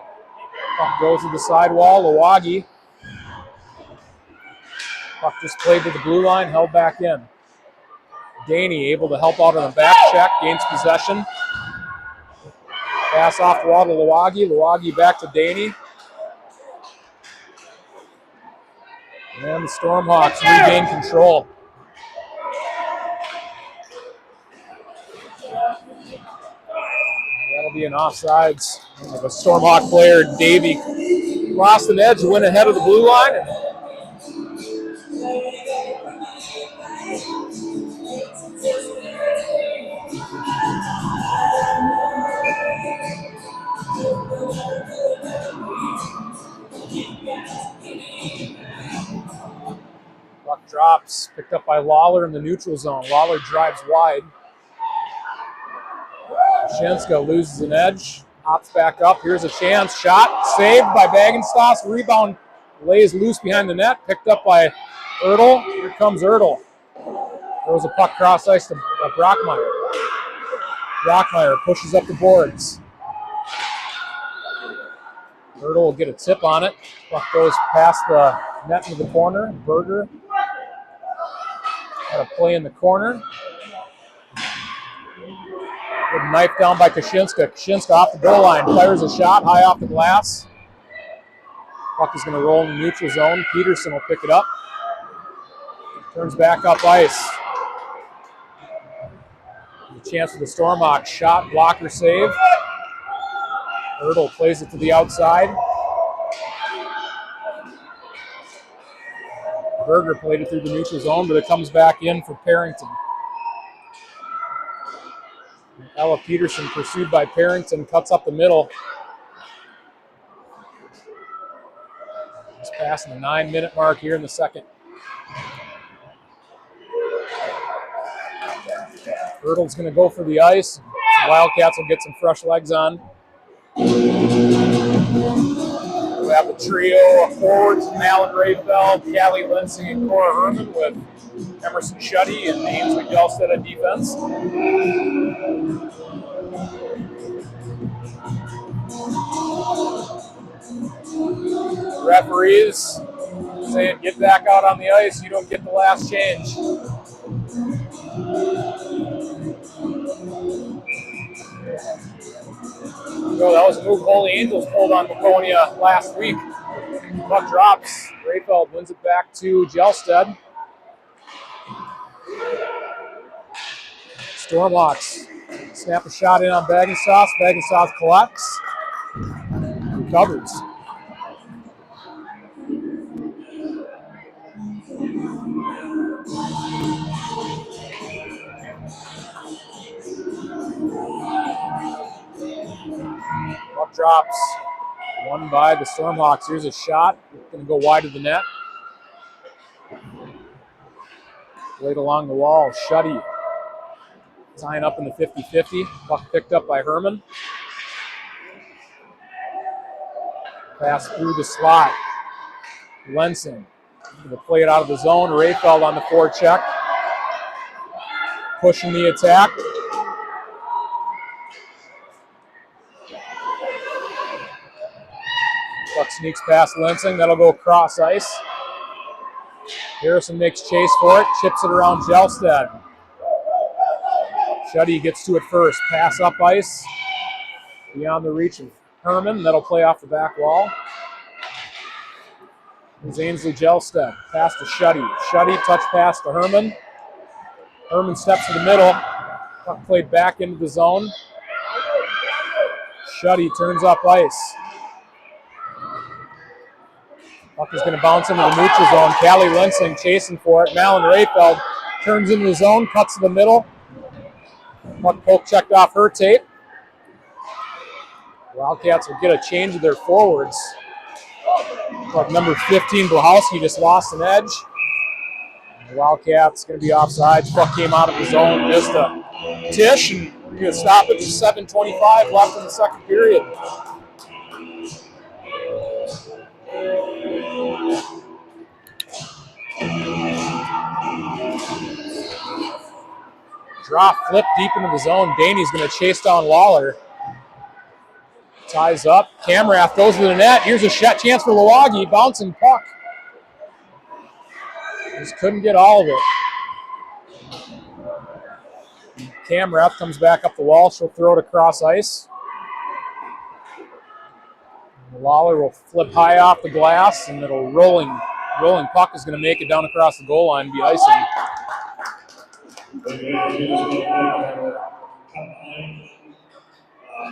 Puck goes to the sidewall. Lawagi. Puck just played to the blue line, held back in. Daney able to help out on the back check, gains possession. Pass off the wall to Lawagi. Lawagi back to Daney. And the Stormhawks regain control. That'll be an offsides. The Stormhawk player, Davey, crossed an edge, went ahead of the blue line. Puck drops, picked up by Lawler in the neutral zone. Lawler drives wide. Chaska loses an edge, hops back up. Here's a chance. Shot, saved by Bagenstoss. Rebound lays loose behind the net, picked up by Ertl. Here comes Ertl. Throws a puck cross ice to Brockmeyer. Brockmeyer pushes up the boards. Ertl will get a tip on it. Puck goes past the net into the corner. Berger got a play in the corner. Good knife down by Kaczynska. Kaczynska off the goal line. Fires a shot high off the glass. Puck is going to roll in the neutral zone. Peterson will pick it up. Turns back up ice. The chance for the Stormhawks. Shot, blocker, save. Ertl plays it to the outside. Berger played it through the neutral zone, but it comes back in for Parrington. Ella Peterson, pursued by Parrington, cuts up the middle. Just passing the 9-minute mark here in the second. Ertl's going to go for the ice. The Wildcats will get some fresh legs on. We have the trio of forwards, Alan Rayfeld, Callie Linsing, and Cora Herman, with Emerson Shuddy and Ainsley Gelstead at defense. Referees saying, get back out on the ice, you don't get the last change. So that was a move Holy Angels pulled on Waconia last week. Puck drops. Rayfeld wins it back to Gelstead. Stormhawks snap a shot in on Bagenstoss. Bagenstoss collects. Recovers. Puck drops. Won by the Stormhawks. Here's a shot. Going to go wide of the net. Played along the wall. Shuddy tying up in the 50-50. Puck picked up by Herman. Pass through the slot. Lensing going to play it out of the zone. Rayfeld on the forecheck. Pushing the attack. Puck sneaks past Lensing. That'll go cross ice. Harrison makes chase for it. Chips it around Gelstead. Shuddy gets to it first. Pass up ice. Beyond the reach of Herman. That'll play off the back wall. Here's Ainsley Gelstead. Pass to Shuddy. Shuddy touch pass to Herman. Herman steps to the middle. Puck played back into the zone. Shuddy turns up ice. Puck is going to bounce into the neutral zone. Callie Lensing chasing for it. Malin Rayfeld turns into the zone, cuts to the middle. Puck poke checked off her tape. Wildcats will get a change of their forwards. But number 15, Blahowski, just lost an edge. The Wildcats going to be offsides. Puck came out of the zone, missed a Tish, and we're going to stop it to 7:25 left in the second period. Drop, flip deep into the zone. Daney's going to chase down Lawler. Ties up. Camrath goes to the net. Here's a shot chance for Lawagi. Bouncing puck. Just couldn't get all of it. Camrath comes back up the wall. She'll throw it across ice. Lawler will flip high off the glass, and it'll rolling puck is going to make it down across the goal line and be icing.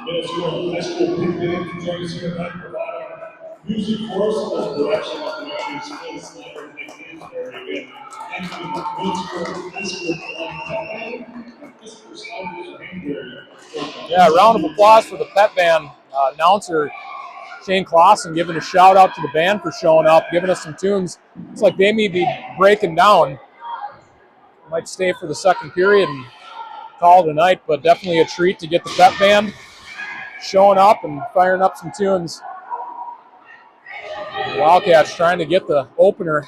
High school big band can join us here tonight, providing music for us as direction of the Matthews Phil Snyder and again. Thank you to the high school Yeah, round of applause for the pep band announcer Shane Clausen giving a shout out to the band for showing up, giving us some tunes. It's like they may be breaking down. Might stay for the second period and call it a night, but definitely a treat to get the pep band showing up and firing up some tunes. The Wildcats trying to get the opener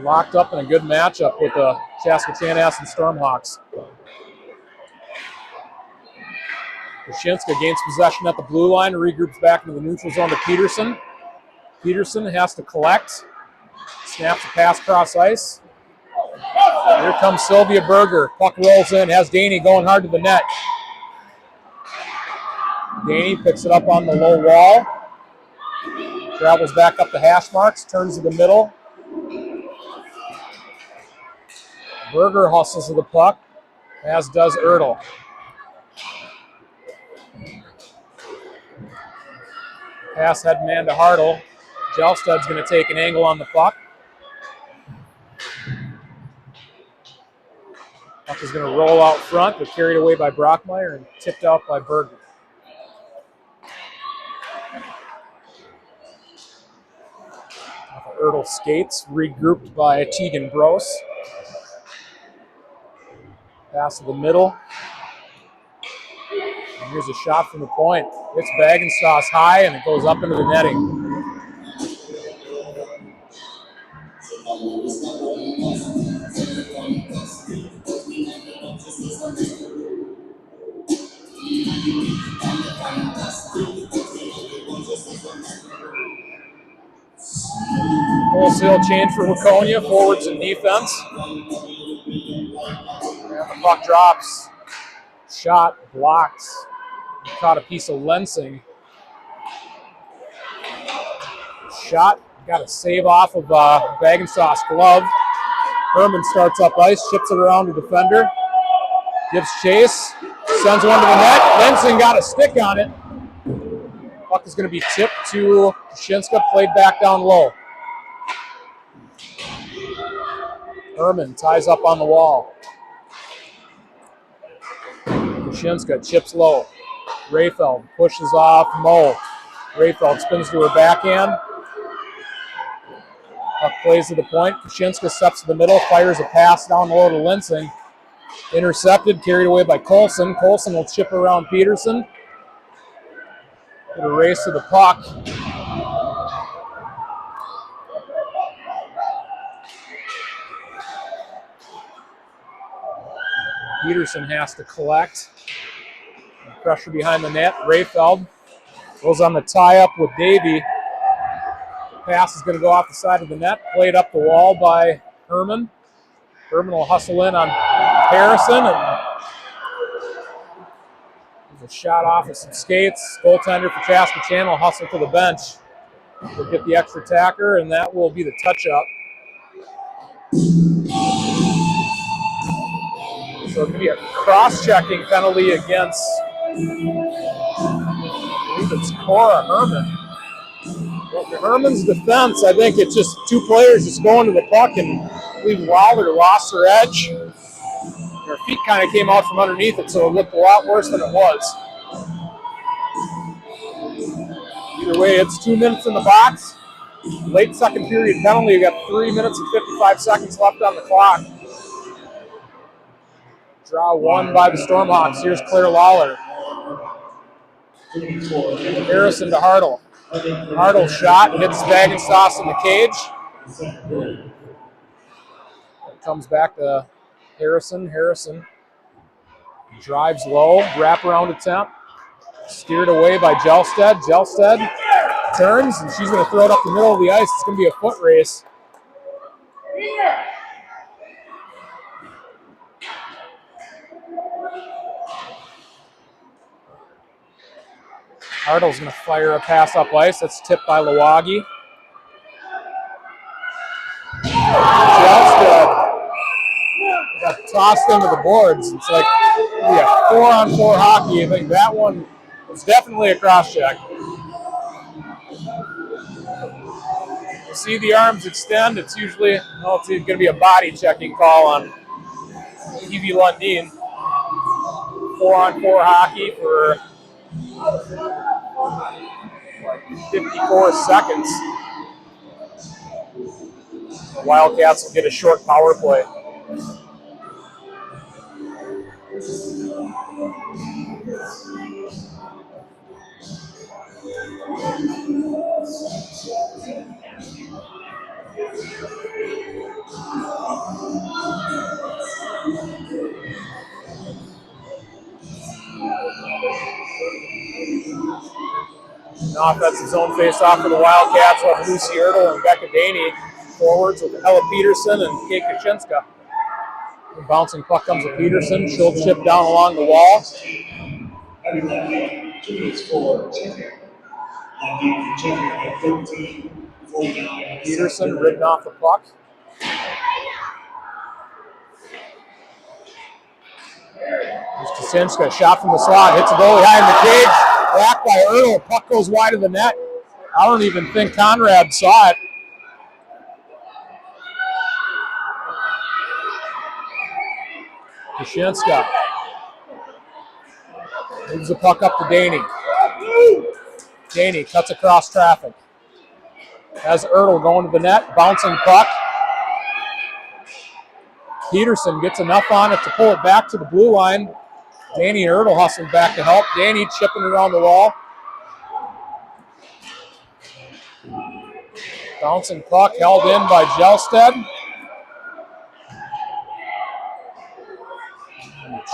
locked up in a good matchup with the Chaska Chanhassen Stormhawks. Kashinska gains possession at the blue line, regroups back into the neutral zone to Peterson. Peterson has to collect, snaps a pass across ice. Here comes Sylvia Berger. Puck rolls in, has Daney going hard to the net. Daney picks it up on the low wall. Travels back up the hash marks, turns to the middle. Berger hustles to the puck, as does Ertl. Pass head man to Hartle. Jelstad's going to take an angle on the puck. Puck is going to roll out front, but carried away by Brockmeyer and tipped out by Berger. Ertl skates, regrouped by Tegan Brose. Pass to the middle. And here's a shot from the point. It's Bagenstoss high, and it goes up into the netting. Wholesale change for Waconia, forwards and defense. And the puck drops. Shot blocked. Caught a piece of Lensing. Shot, got a save off of Bagenstoss' glove. Herman starts up ice, chips it around the defender. Gives chase, sends one to the net. Lensing got a stick on it. Puck is going to be tipped to Kashinska, played back down low. Herman ties up on the wall. Kashinska chips low. Rayfeld pushes off Mo. Rayfeld spins to her backhand. Puck plays to the point. Kashinska steps to the middle, fires a pass down low to Lensing. Intercepted, carried away by Colson. Colson will chip around Peterson. Get a race to the puck. Peterson has to collect. Pressure behind the net. Rayfeld goes on the tie-up with Davey. The pass is going to go off the side of the net. Played up the wall by Herman. Herman will hustle in on Harrison. And there's a shot off of some skates. Goaltender for Chaska Chan will hustle to the bench. We'll get the extra tacker, and that will be the touch-up. So it could be a cross-checking penalty against, I believe it's Cora Herman. Well, Herman's defense, I think it's just two players just going to the puck, and I believe Wilder lost her edge. Her feet kind of came out from underneath it, so it looked a lot worse than it was. Either way, it's 2 minutes in the box. Late second period penalty. You got 3 minutes and 55 seconds left on the clock. Draw one by the Stormhawks. Here's Claire Lawler. Harrison to Hartle. Hartle shot, hits Vagenstoss in the cage. It comes back to Harrison. Harrison drives low, wraparound attempt. Steered away by Jelstead. Jelstead turns, and she's going to throw it up the middle of the ice. It's going to be a foot race. Hartle's going to fire a pass up ice. That's tipped by Lawagi. Jelstead got tossed into the boards. It's like 4-on-4 hockey. I think that one was definitely a cross-check. You see the arms extend. It's usually, it's going to be a body checking call on Evie Lundin. 4-on-4 hockey for 54 seconds. The Wildcats will get a short power play. An offensive zone face-off for the Wildcats. We'll have Lucy Ertl and Becca Daney forwards with Ella Peterson and Kate Kaczynska. The bouncing puck comes to Peterson. She'll chip down along the wall. Peterson ridden off the puck. Here's Kaczynska, shot from the slot, hits a goalie high in the cage. Blocked by Ertl. Puck goes wide of the net. I don't even think Conrad saw it. Kaczynska moves the puck up to Daney. Daney cuts across traffic. Has Ertl going to the net. Bouncing puck. Peterson gets enough on it to pull it back to the blue line. Daney and Ertl hustling back to help. Daney chipping around the wall. Bouncing puck held in by Jelstead.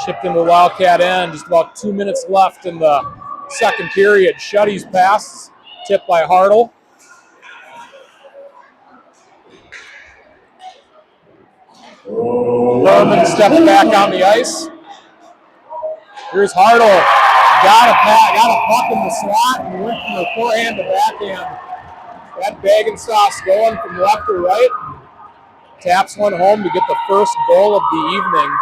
Chipped into the Wildcat end. Just about 2 minutes left in the second period. Shuddy's pass tipped by Hartle. Herman steps back on the ice. Here's Hartle. Got a puck in the slot and went from the forehand to backhand. That Vagenstoss going from left to right. Taps one home to get the first goal of the evening.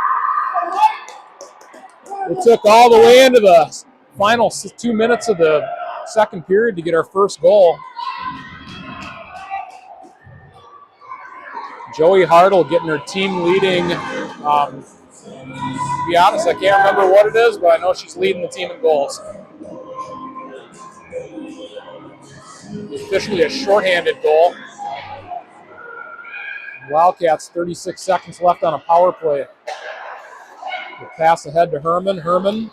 It took all the way into the final 2 minutes of the second period to get our first goal. Joey Hartle getting her team leading. To be honest, I can't remember what it is, but I know she's leading the team in goals. Officially a shorthanded goal. Wildcats, 36 seconds left on a power play. We'll pass ahead to Herman. Herman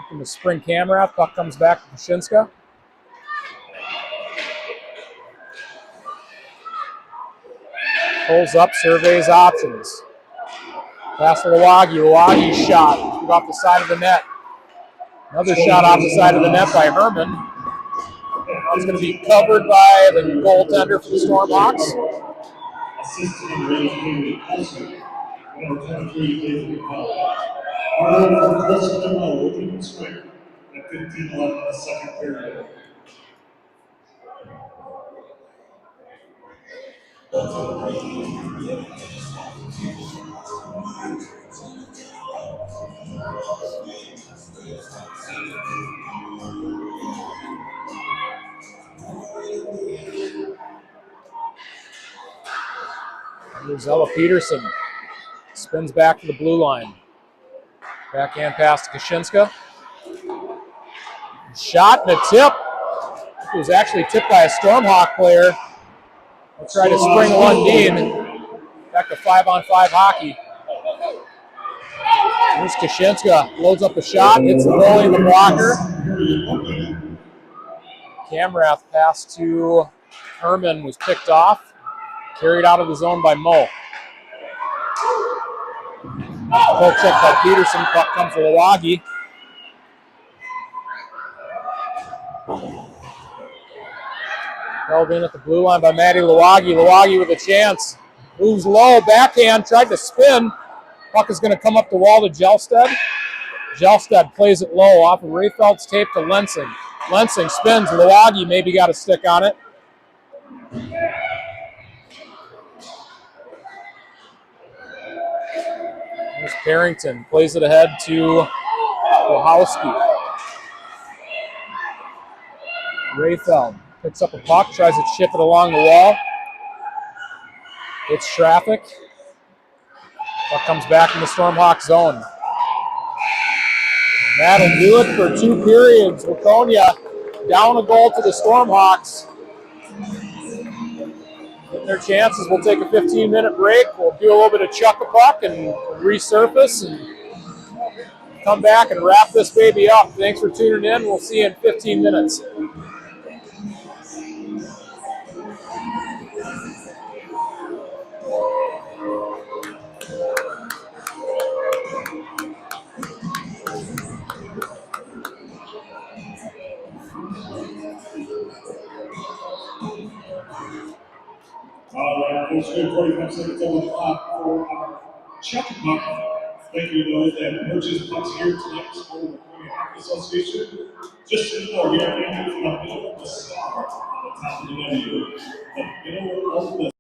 looking to spring Camerath. Puck comes back to Kaczynska. Pulls up, surveys options. Pass to Lawagi. Lawagi's shot off the side of the net. Another shot off the side of the net by Herman. That's going to be covered by the goaltender for the Stormhawks. Assistant in rating Olsen. Number 23, David Powell. Arnold from Colson Demo opening swing at 15-11 in the second period. Here's Ella Peterson. Spins back to the blue line. Backhand pass to Kaczynska. Shot and a tip. It was actually tipped by a Stormhawk player. We'll try to spring Lundin. Back to 5-on-5 hockey. Here's Kashinska, loads up a shot, hits the goalie in the blocker. Camrath pass to Herman was picked off, carried out of the zone by Mo. Poke check by Peterson, puck comes to Lawagi. Held in at the blue line by Matty Lawagi. Lawagi with a chance. Moves low, backhand, tried to spin. Puck is going to come up the wall to Gelstead. Gelstead plays it low off of Rayfeld's tape to Lensing. Lensing spins. Lawagi maybe got a stick on it. There's Parrington. Plays it ahead to Wachowski. Rayfeld picks up a puck, tries to chip it along the wall. It's traffic. Puck comes back in the Stormhawk zone. That'll do it for 2 periods. Waconia down a goal to the Stormhawks. Getting their chances. We'll take a 15-minute break. We'll do a little bit of chuck-a-puck and resurface and come back and wrap this baby up. Thanks for tuning in. We'll see you in 15 minutes. All right, folks, good 45 seconds on the clock for our check puck. Thank you to those that purchased pucks here tonight for the Waconia Hockey Association. Just so you know, we are aiming for the middle of the star on the top of the W. The middle of the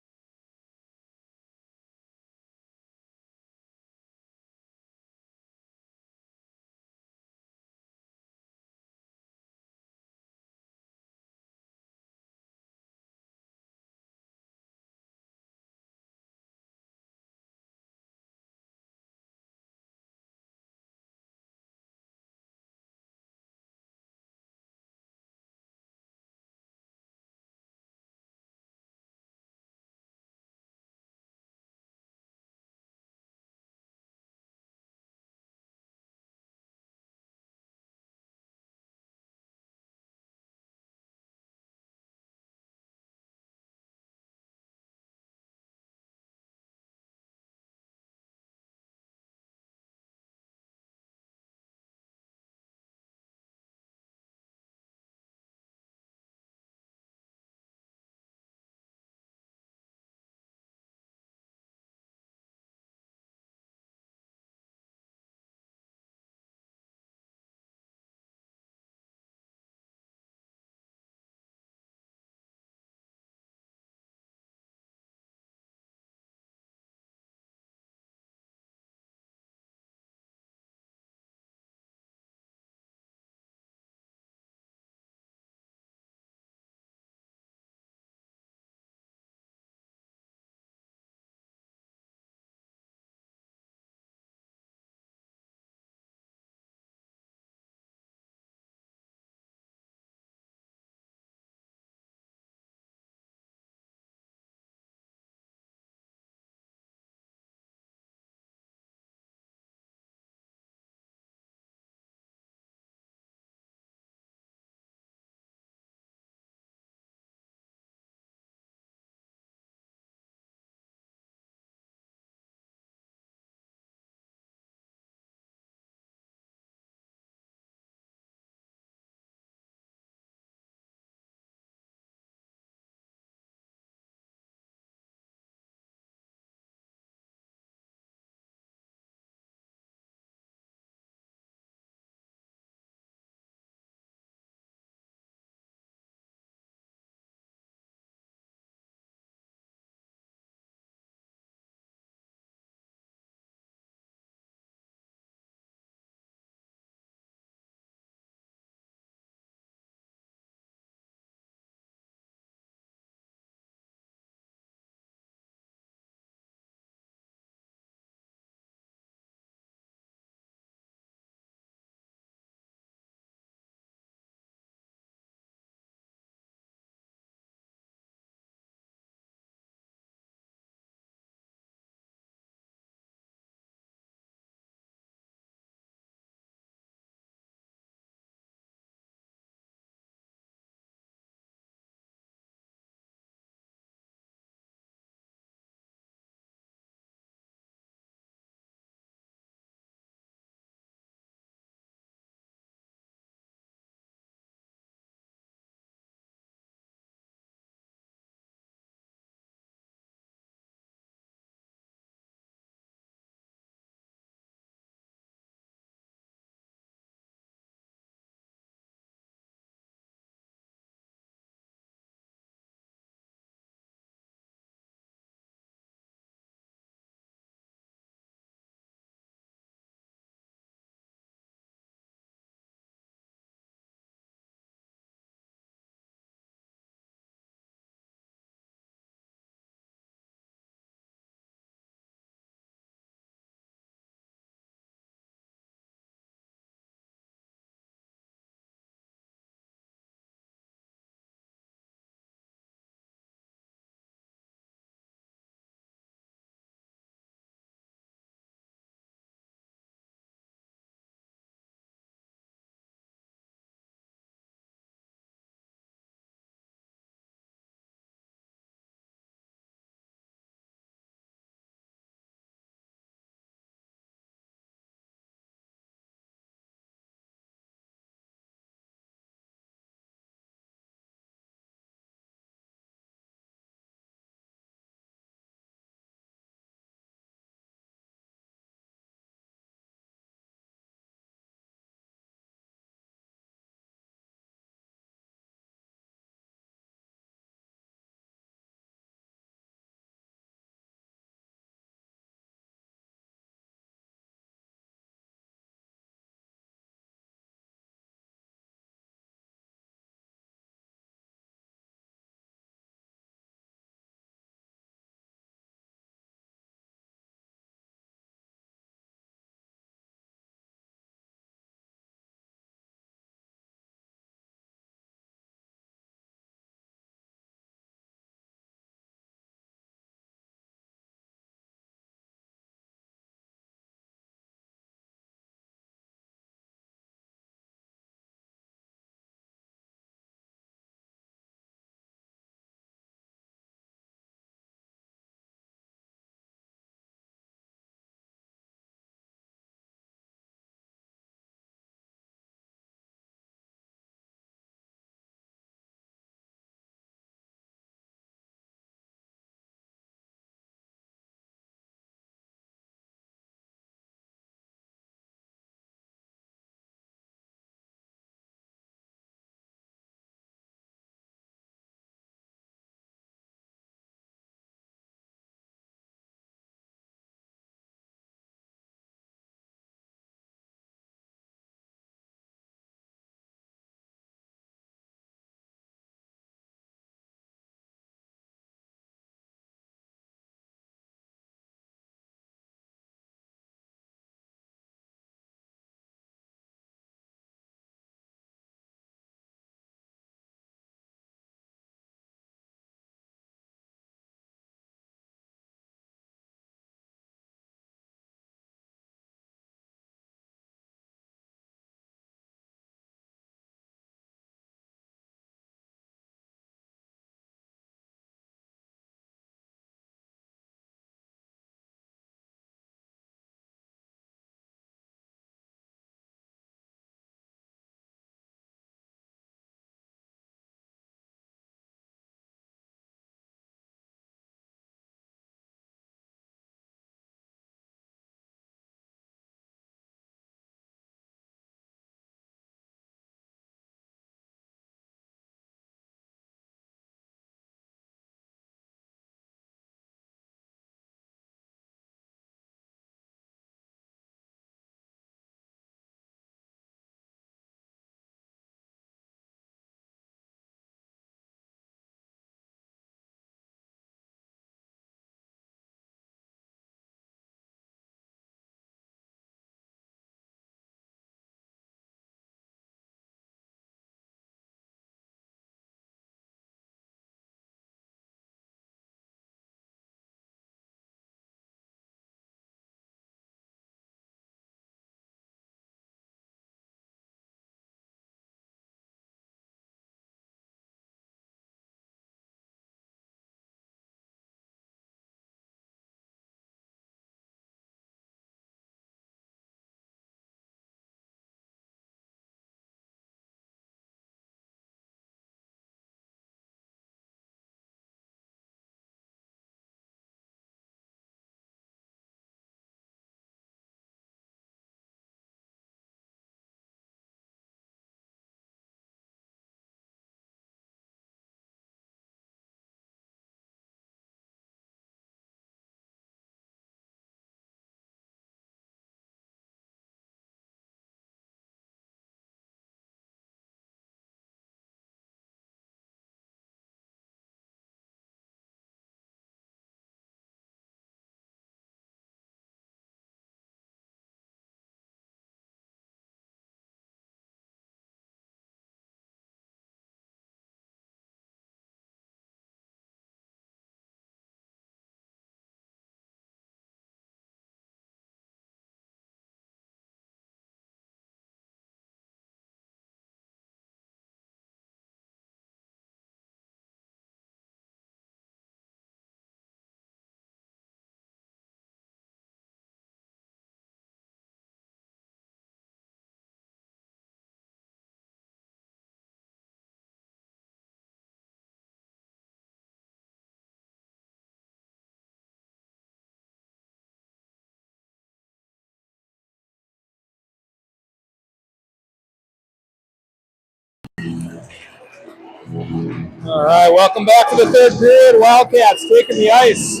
All right, welcome back to the third period. Wildcats taking the ice.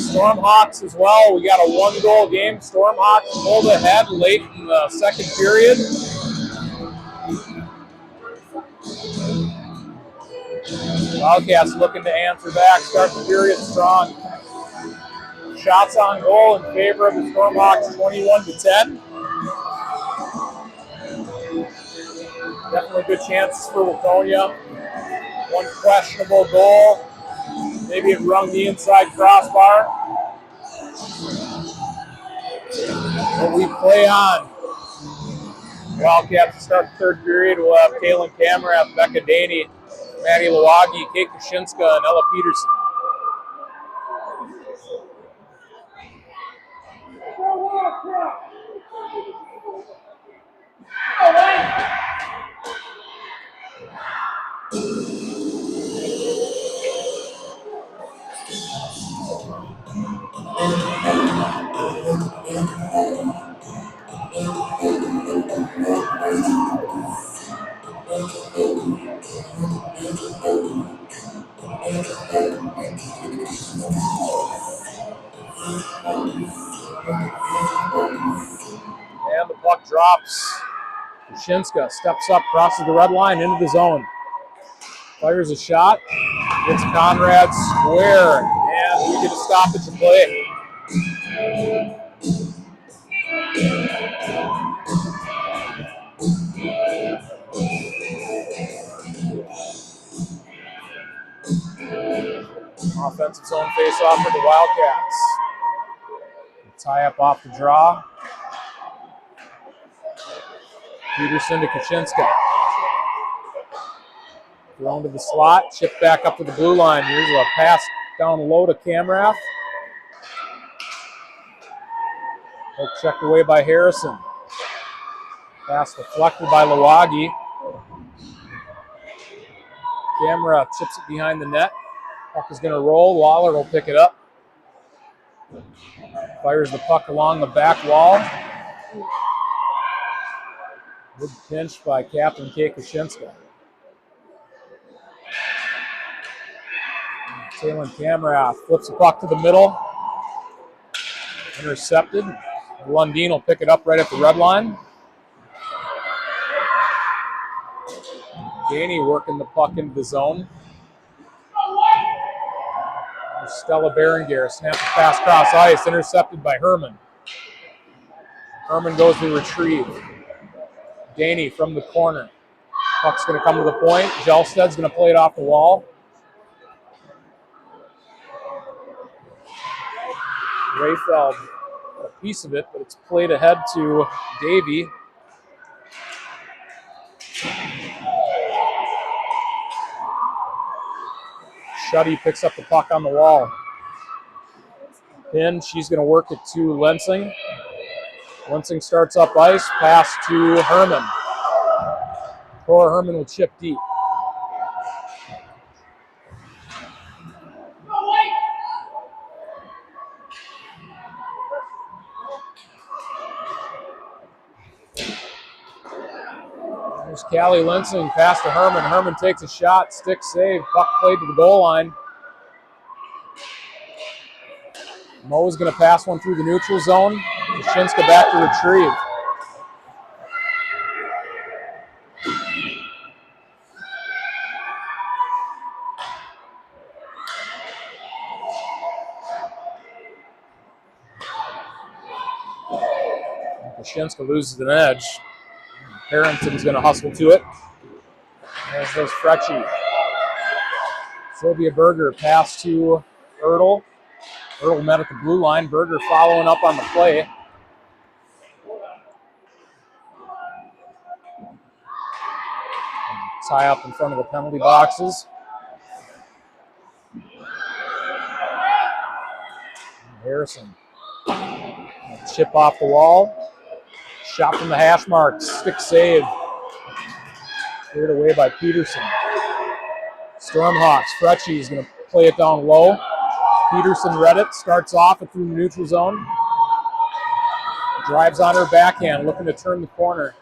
Stormhawks as well. We got a 1-goal game. Stormhawks pulled ahead late in the second period. Wildcats looking to answer back, start the period strong. Shots on goal in favor of the Stormhawks, 21-10. Definitely good chances for Waconia. One questionable goal. Maybe it rung the inside crossbar. But we play on. Wildcats to start the third period. We'll have Kaylin Kamarath, Becca Daney, Maddie Lawagi, Kate Kaczynska, and Ella Peterson. And the puck drops. Kaczynska steps up, crosses the red line into the zone. Fires a shot. Gets Conrad square. And we get a stoppage of play. Offensive zone face-off for the Wildcats. Tie up off the draw. Peterson to Kaczynska. Thrown to the slot, chipped back up to the blue line. Here's a pass down low to Kamrath. Hook checked away by Harrison. Pass deflected by Lawagi. Kamrath chips it behind the net. Puck is going to roll. Waller will pick it up. Fires the puck along the back wall. Good pinch by Captain Kate Kaczynska. Kaylin Kamrath flips the puck to the middle. Intercepted. Lundeen will pick it up right at the red line. Daney working the puck into the zone. Stella Berenguer snaps the pass across ice, intercepted by Herman. Herman goes to retrieve. Daney from the corner. Puck's going to come to the point. Jelsted's going to play it off the wall. Rayfeld got a piece of it, but it's played ahead to Davey. Shuddy picks up the puck on the wall. Pin, she's going to work it to Lensing. Lensing starts up ice, pass to Herman. Cora Herman will chip deep. There's Callie Lensing, pass to Herman. Herman takes a shot, stick save, puck played to the goal line. Moe's going to pass one through the neutral zone. Kaczynska back to retrieve. Kaczynska loses an edge. Harrington's going to hustle to it. There's those Frecci. Sylvia Berger pass to Ertl. Ertl met at the blue line. Berger following up on the play. Tie up in front of the penalty boxes. Harrison. Chip off the wall. Shot from the hash marks. Stick save. Cleared away by Peterson. Stormhawks. Frecci is going to play it down low. Peterson read it. Starts off it through the neutral zone. Drives on her backhand, looking to turn the corner.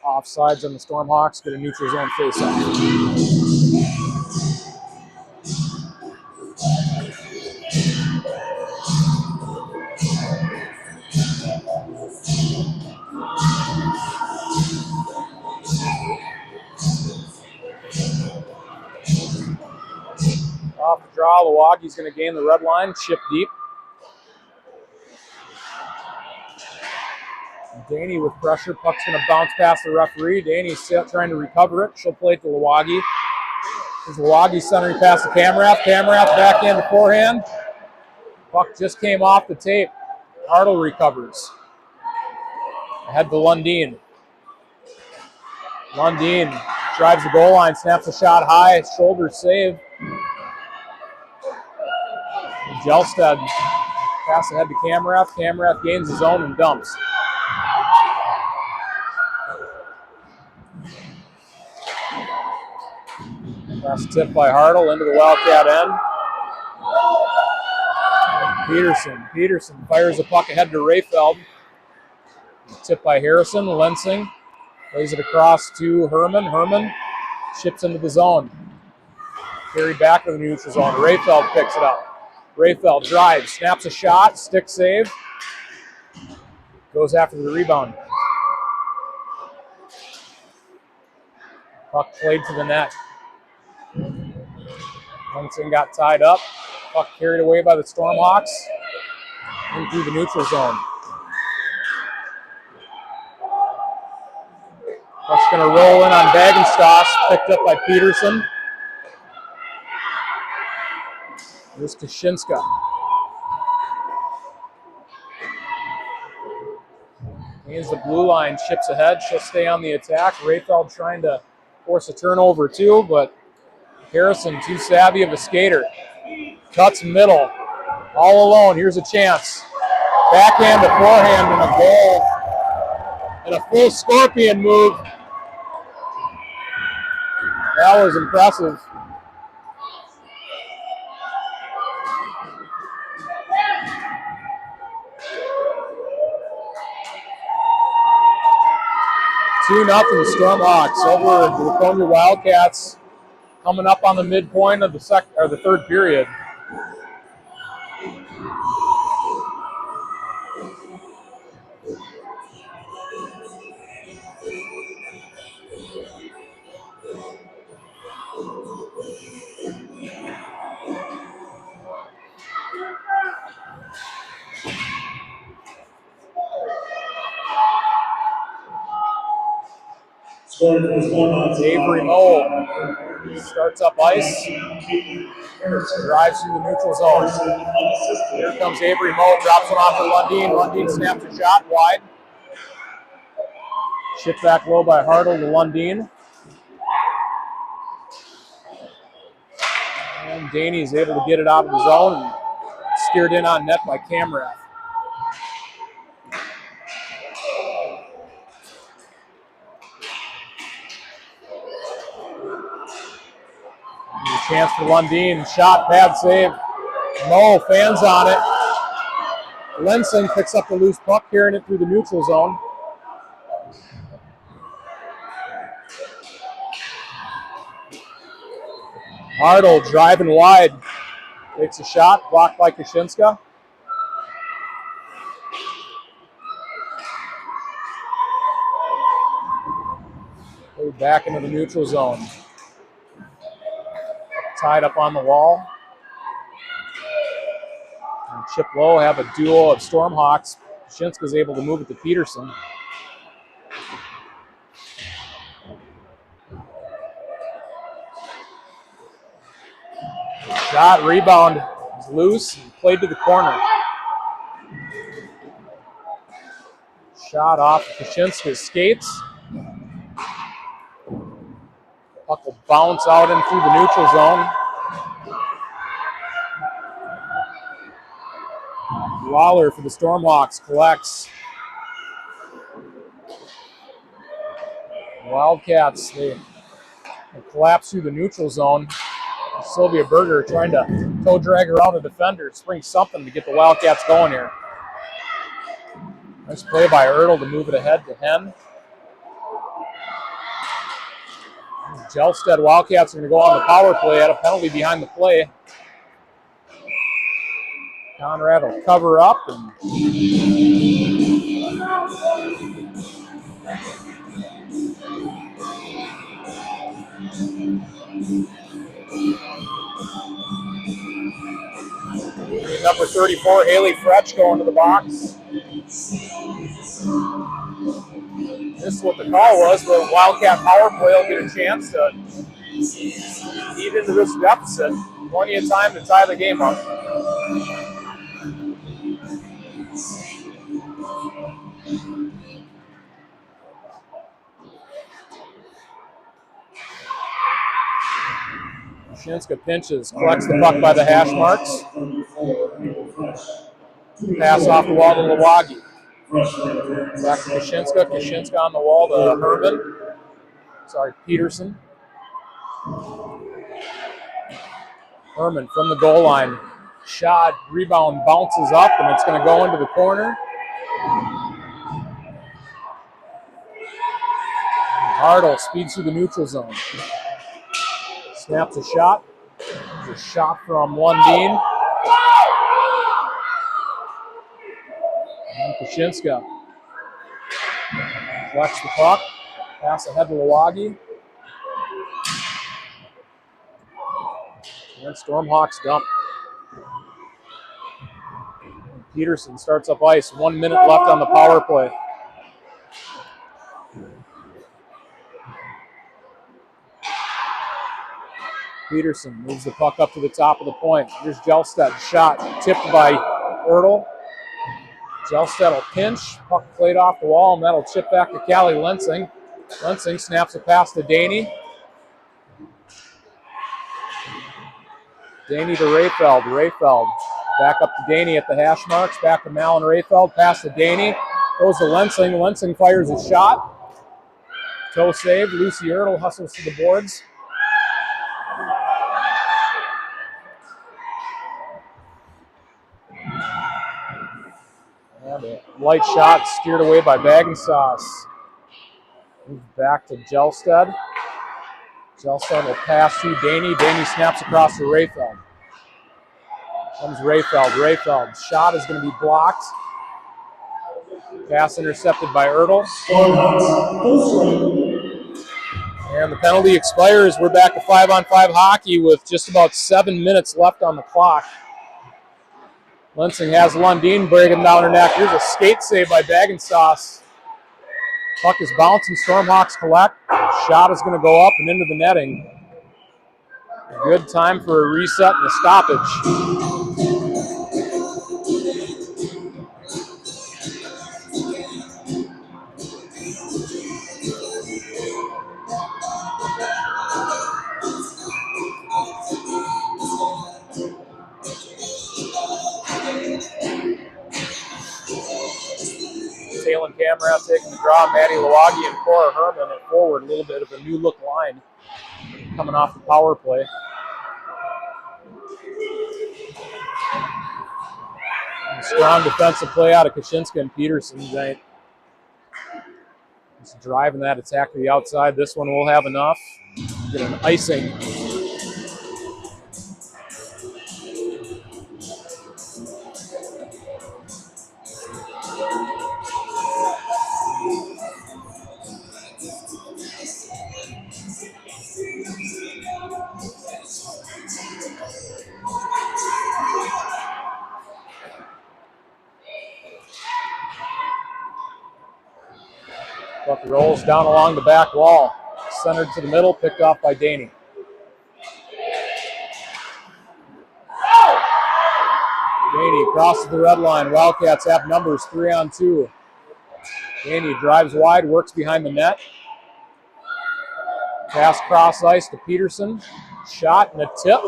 Offsides on the Stormhawks, get a neutral zone face-off. Off the draw, Milwaukee's going to gain the red line, chip deep. Daney with pressure, puck's going to bounce past the referee. Daney's trying to recover it. She'll play it to Milwaukee. There's Milwaukee centering past the Kamrath. Kamrath backhand to forehand. Puck just came off the tape. Hartle recovers. Ahead to Lundin. Lundin drives the goal line, snaps a shot high, shoulder save. Gelsted pass ahead to Kamrath. Kamrath gains his own and dumps. Pass tip by Hartle into the Wildcat end. Peterson fires the puck ahead to Rayfeld. Tip by Harrison. Lensing plays it across to Herman. Herman ships into the zone. Carried back to the neutral zone. Rayfeld picks it up. Rayfeld drives, snaps a shot, stick save. Goes after the rebound. Puck played to the net. Lensing got tied up. Puck carried away by the Stormhawks. In through the neutral zone. Puck's going to roll in on Bagenstoss, picked up by Peterson. Here's Kashinska. Gains the blue line, chips ahead. She'll stay on the attack. Rayfeld trying to force a turnover too, but Harrison, too savvy of a skater. Cuts middle. All alone. Here's a chance. Backhand to forehand and a goal. And a full scorpion move. That was impressive. Two nothing Stormhawks over the Waconia Wildcats, coming up on the midpoint of the third period. Avery Moe starts up ice, drives through the neutral zone. Here comes Avery Moe, drops it off to Lundin. Lundin snaps a shot wide. Shipped back low by Hartle to Lundin. And Daney is able to get it out of the zone and steered in on net by Kamrath. Chance for Lundin. Shot, bad save. Moe fans on it. Lensing picks up the loose puck, carrying it through the neutral zone. Hartle driving wide. Takes a shot, blocked by Kashinska. Played back into the neutral zone. Tied up on the wall. And Chip Lowe have a duo of Stormhawks. Kashinska's able to move it to Peterson. Shot, rebound is loose and played to the corner. Shot off Kashinska's skates. Puck will bounce out in through the neutral zone. Lawler for the Stormhawks collects. Wildcats, they collapse through the neutral zone. Sylvia Berger trying to toe drag around a defender, spring something to get the Wildcats going here. Nice play by Ertl to move it ahead to Hen. Jelstead Wildcats are going to go on the power play at a penalty behind the play. Conrad will cover up and number 34, Haley Fretch, going to the box. This is what the call was, but Wildcat power play will get a chance to eat into this deficit. Plenty of time to tie the game up. Shinska pinches, collects the puck by the hash marks. Pass off the wall to Lawagi. Back to Kashinska. Kashinska on the wall to Herman. Sorry, Peterson. Herman from the goal line. Shot, rebound bounces up, and it's going to go into the corner. Hartle speeds through the neutral zone. Snaps a shot. There's a shot from Lundin. And Kashinska collects the puck. Pass ahead to Lawagi. And Stormhawks dump. Peterson starts up ice. 1 minute left on the power play. Peterson moves the puck up to the top of the point. Here's Jelstead. Shot tipped by Ertl. Jelstead will pinch. Puck played off the wall, and that'll chip back to Callie Lensing. Lensing snaps a pass to Daney. Daney to Rayfeld. Rayfeld back up to Daney at the hash marks. Back to Malin Rayfeld. Pass to Daney. Goes to Lensing. Lensing fires a shot. Toe save. Lucy Ertl hustles to the boards. And a light shot steered away by Bagensauce. Moves back to Jelstead. Jelstead will pass to Daney. Daney snaps across to Rayfeld. Comes Rayfeld. Rayfeld's shot is going to be blocked. Pass intercepted by Ertl. And the penalty expires. We're back to 5-on-5 hockey with just about 7 minutes left on the clock. Lensing has Lundin breaking down her neck. Here's a skate save by Bagensauce. Puck is bouncing. Stormhawks collect. Shot is going to go up and into the netting. Good time for a reset and a stoppage. Taylor Camera taking the draw. Maddie Lawagi and Cora Herman at forward. A little bit of a new look line coming off the power play. Strong defensive play out of Kashinska and Peterson tonight. Just driving that attack to the outside. This one will have enough. Get an icing. Puck rolls down along the back wall. Centered to the middle, picked off by Daney. Daney crosses the red line. Wildcats have numbers 3-on-2. Daney drives wide, works behind the net. Pass cross ice to Peterson. Shot and a tip.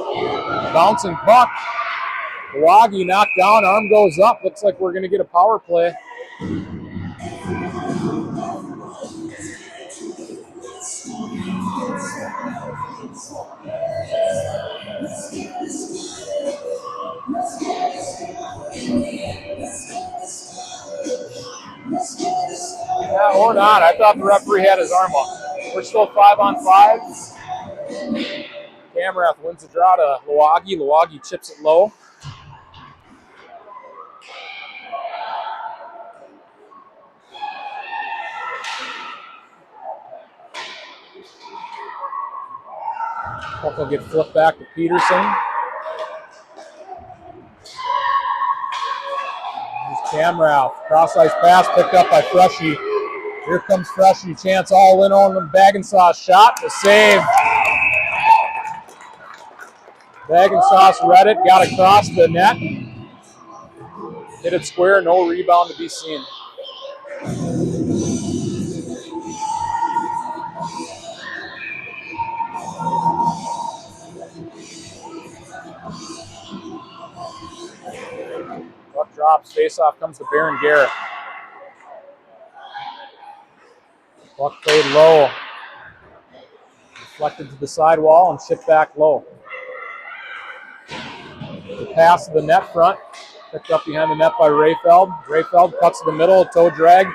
Bouncing puck. Waconia knocked down, arm goes up. Looks like we're going to get a power play. Yeah, or not. I thought the referee had his arm up. We're still 5-on-5. Camrath wins the draw to Waconia. Waconia chips it low. Puck will get flipped back to Peterson. Here's Camrath. Cross-ice pass picked up by Freshie. Here comes Freshie. Chance all in on the Bagensauce shot. The save. Bagensauce read it, got across the net. Hit it square, no rebound to be seen. Puck drops, face-off comes to Baron Garrett. Puck played low. Deflected to the sidewall and shipped back low. The pass to the net front. Picked up behind the net by Rayfeld. Rayfeld cuts to the middle, a toe drag.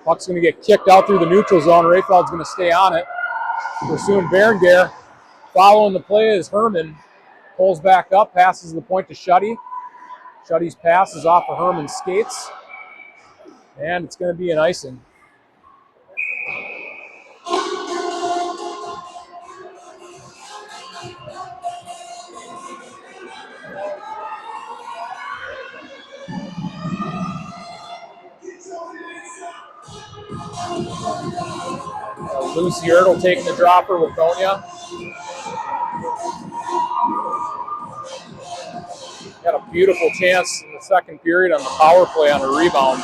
Puck's going to get kicked out through the neutral zone. Rayfeld's going to stay on it. Pursuing Berenguer. Following the play is Herman. Pulls back up, passes the point to Shuddy. Shuddy's pass is off of Herman's skates. And it's going to be an icing. Lucy Ertl taking the dropper, Waconia. Got a beautiful chance in the second period on the power play on a rebound.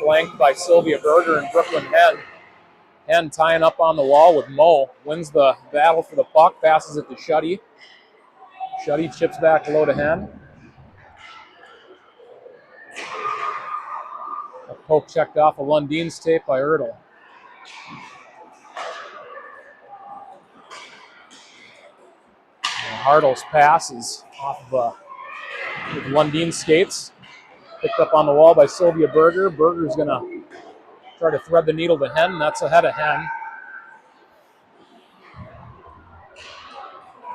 Flanked by Sylvia Berger and Brooklyn Henn. Henn tying up on the wall with Mo. Wins the battle for the puck, passes it to Shuddy. Shuddy chips back low to Henn. A poke checked off of Lundin's tape by Ertl. Hartl's pass is off of with Lundin's skates. Picked up on the wall by Sylvia Berger. Berger's going to try to thread the needle to Henn. That's ahead of Henn.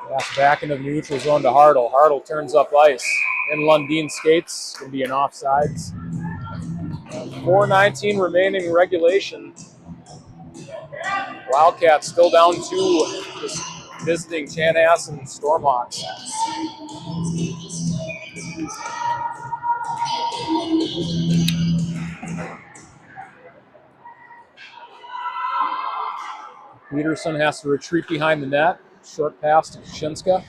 Pass back into the neutral zone to Hartl. Hartl turns up ice. In Lundin's skates. Going to be an offsides. 4:19 remaining regulation. Wildcats still down 2. Just visiting Chanhassen Stormhawks. Peterson has to retreat behind the net. Short pass to Chaska.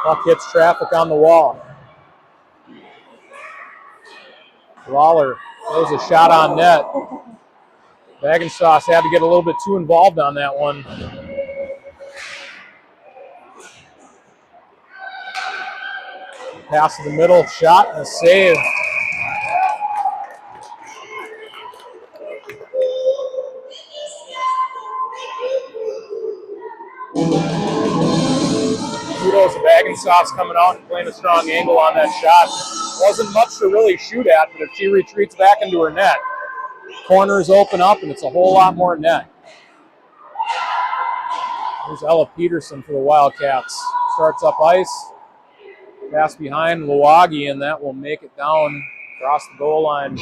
Puck hits traffic on the wall. Lawler throws a shot on net. Bagensauce had to get a little bit too involved on that one. Pass to the middle, shot, and a save. Kudos to Bagensauce coming out and playing a strong angle on that shot. Wasn't much to really shoot at, but if she retreats back into her net, corners open up and it's a whole lot more net. There's Ella Peterson for the Wildcats. Starts up ice. Pass behind Waconia, and that will make it down across the goal line.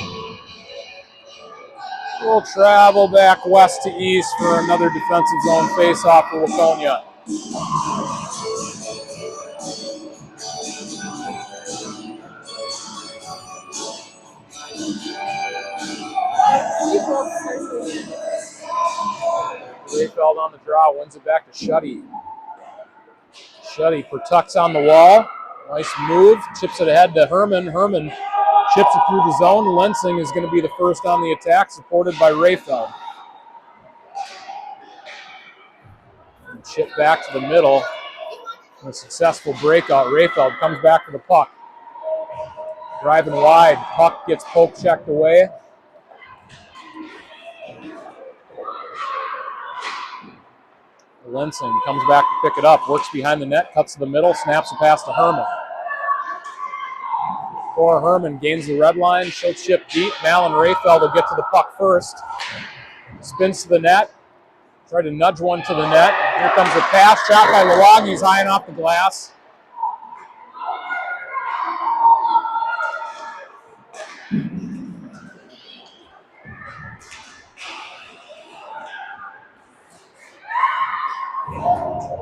We'll travel back west to east for another defensive zone face-off for Waconia. Rayfeld on the draw, wins it back to Shuddy. Shuddy protects on the wall. Nice move, chips it ahead to Herman. Herman chips it through the zone. Lensing is going to be the first on the attack, supported by Rayfeld. Chip back to the middle. A successful breakout. Rayfeld comes back to the puck. Driving wide. Puck gets poke checked away. Linson comes back to pick it up. Works behind the net. Cuts to the middle. Snaps a pass to Herman. Cora Herman gains the red line. She'll chip deep. Malin Rayfeld will get to the puck first. Spins to the net. Try to nudge one to the net. Here comes the pass. Shot by Lawag. He's high and off the glass.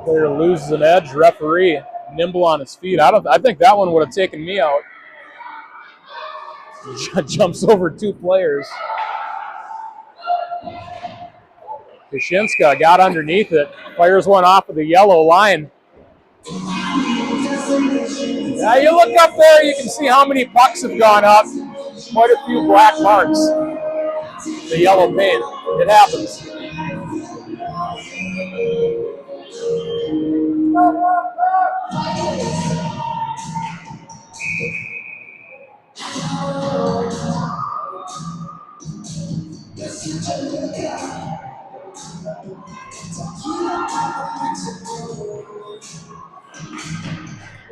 Player loses an edge. Referee nimble on his feet. I think that one would have taken me out. Jumps over two players. Kashinska got underneath it. Fires one off of the yellow line. Now you look up there, you can see how many pucks have gone up. Quite a few black marks. The yellow paint. It happens.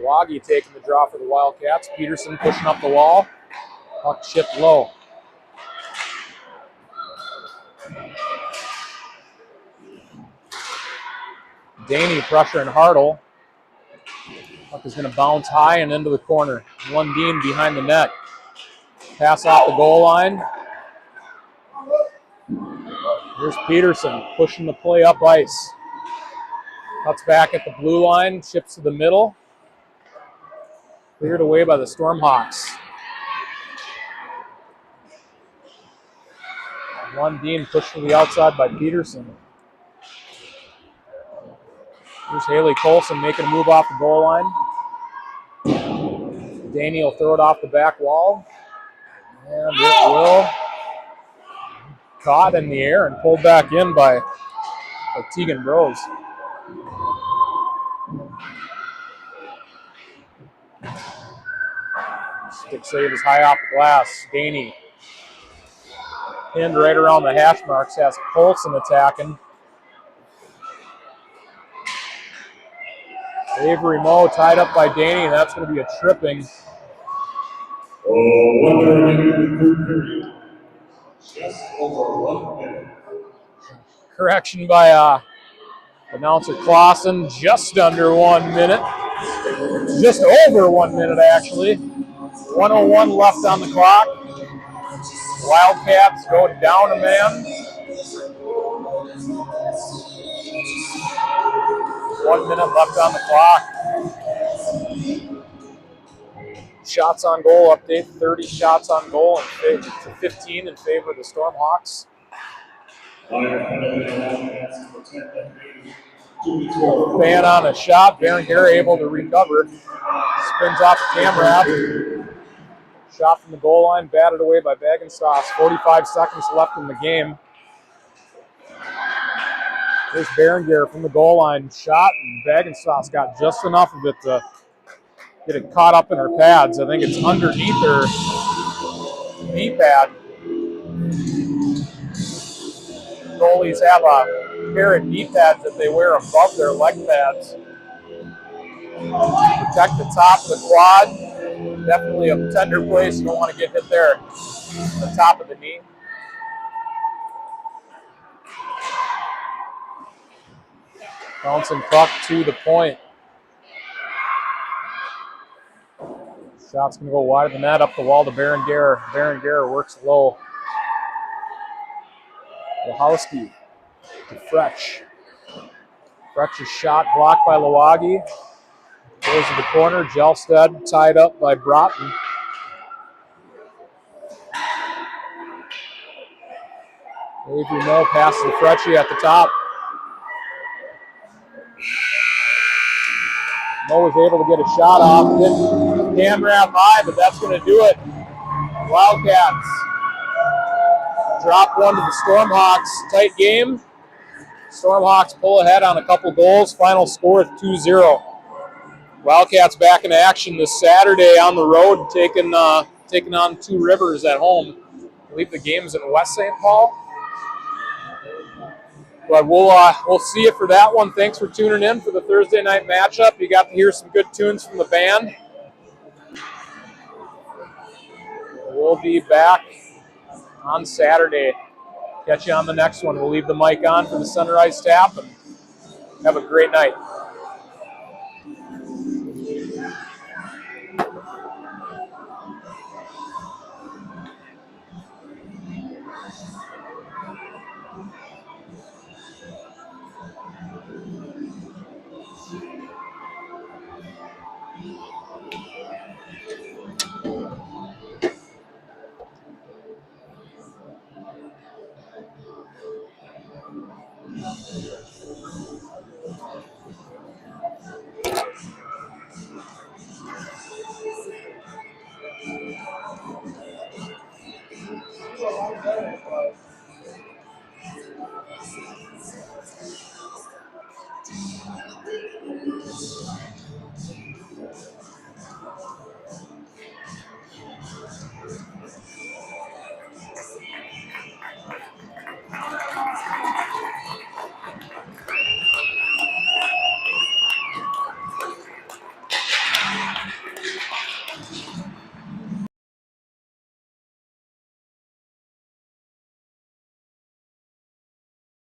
Wagi taking the draw for the Wildcats. Peterson pushing up the wall. Puck chipped low. Daney pressuring Hartle. Puck is going to bounce high and into the corner. Lundin behind the net. Pass off the goal line. Here's Peterson pushing the play up ice. Cuts back at the blue line. Chips to the middle. Cleared away by the Stormhawks. Lundin pushed to the outside by Peterson. Here's Haley Colson making a move off the goal line. Daney will throw it off the back wall. And it will caught in the air and pulled back in by Tegan Bros. Stick save is high off the glass. Daney pinned right around the hash marks. Has Colson attacking. Avery Moe tied up by Daney, and that's going to be a tripping. Just over 1 minute. Correction by announcer Clausen, just under 1 minute. Just over 1 minute, actually. 1:01 left on the clock. Wildcats go down a man. 1 minute left on the clock. Shots on goal update, 30 shots on goal and 15 in favor of the Stormhawks. Fan on a shot, Berenger able to recover. Spins off the camera. Shot from the goal line, batted away by Bagenstoss. 45 seconds left in the game. There's Berenger from the goal line. Shot, and Bagenstoss got just enough of it to get it caught up in her pads. I think it's underneath her knee pad. Goalies have a pair of knee pads that they wear above their leg pads. Protect the top of the quad. Definitely a tender place. You don't want to get hit there. The top of the knee. Bouncing puck to the point. Shot's going to go wide of the net, up the wall to Berenger. Berenger works low. Wachowski to Fretch. Fretch's shot blocked by Lawagi. Goes to the corner. Jelstad tied up by Broughton. Avery Moe passes to Fretchy at the top. Moe was able to get a shot off. Camera out high, but that's going to do it. Wildcats drop one to the Stormhawks. Tight game. Stormhawks pull ahead on a couple goals. Final score 2-0. Wildcats back in action this Saturday on the road, taking on Two Rivers at home. I believe the game's in West St. Paul. But we'll see you for that one. Thanks for tuning in for the Thursday night matchup. You got to hear some good tunes from the band. We'll be back on Saturday. Catch you on the next one. We'll leave the mic on for the Sunrise Tap, and have a great night.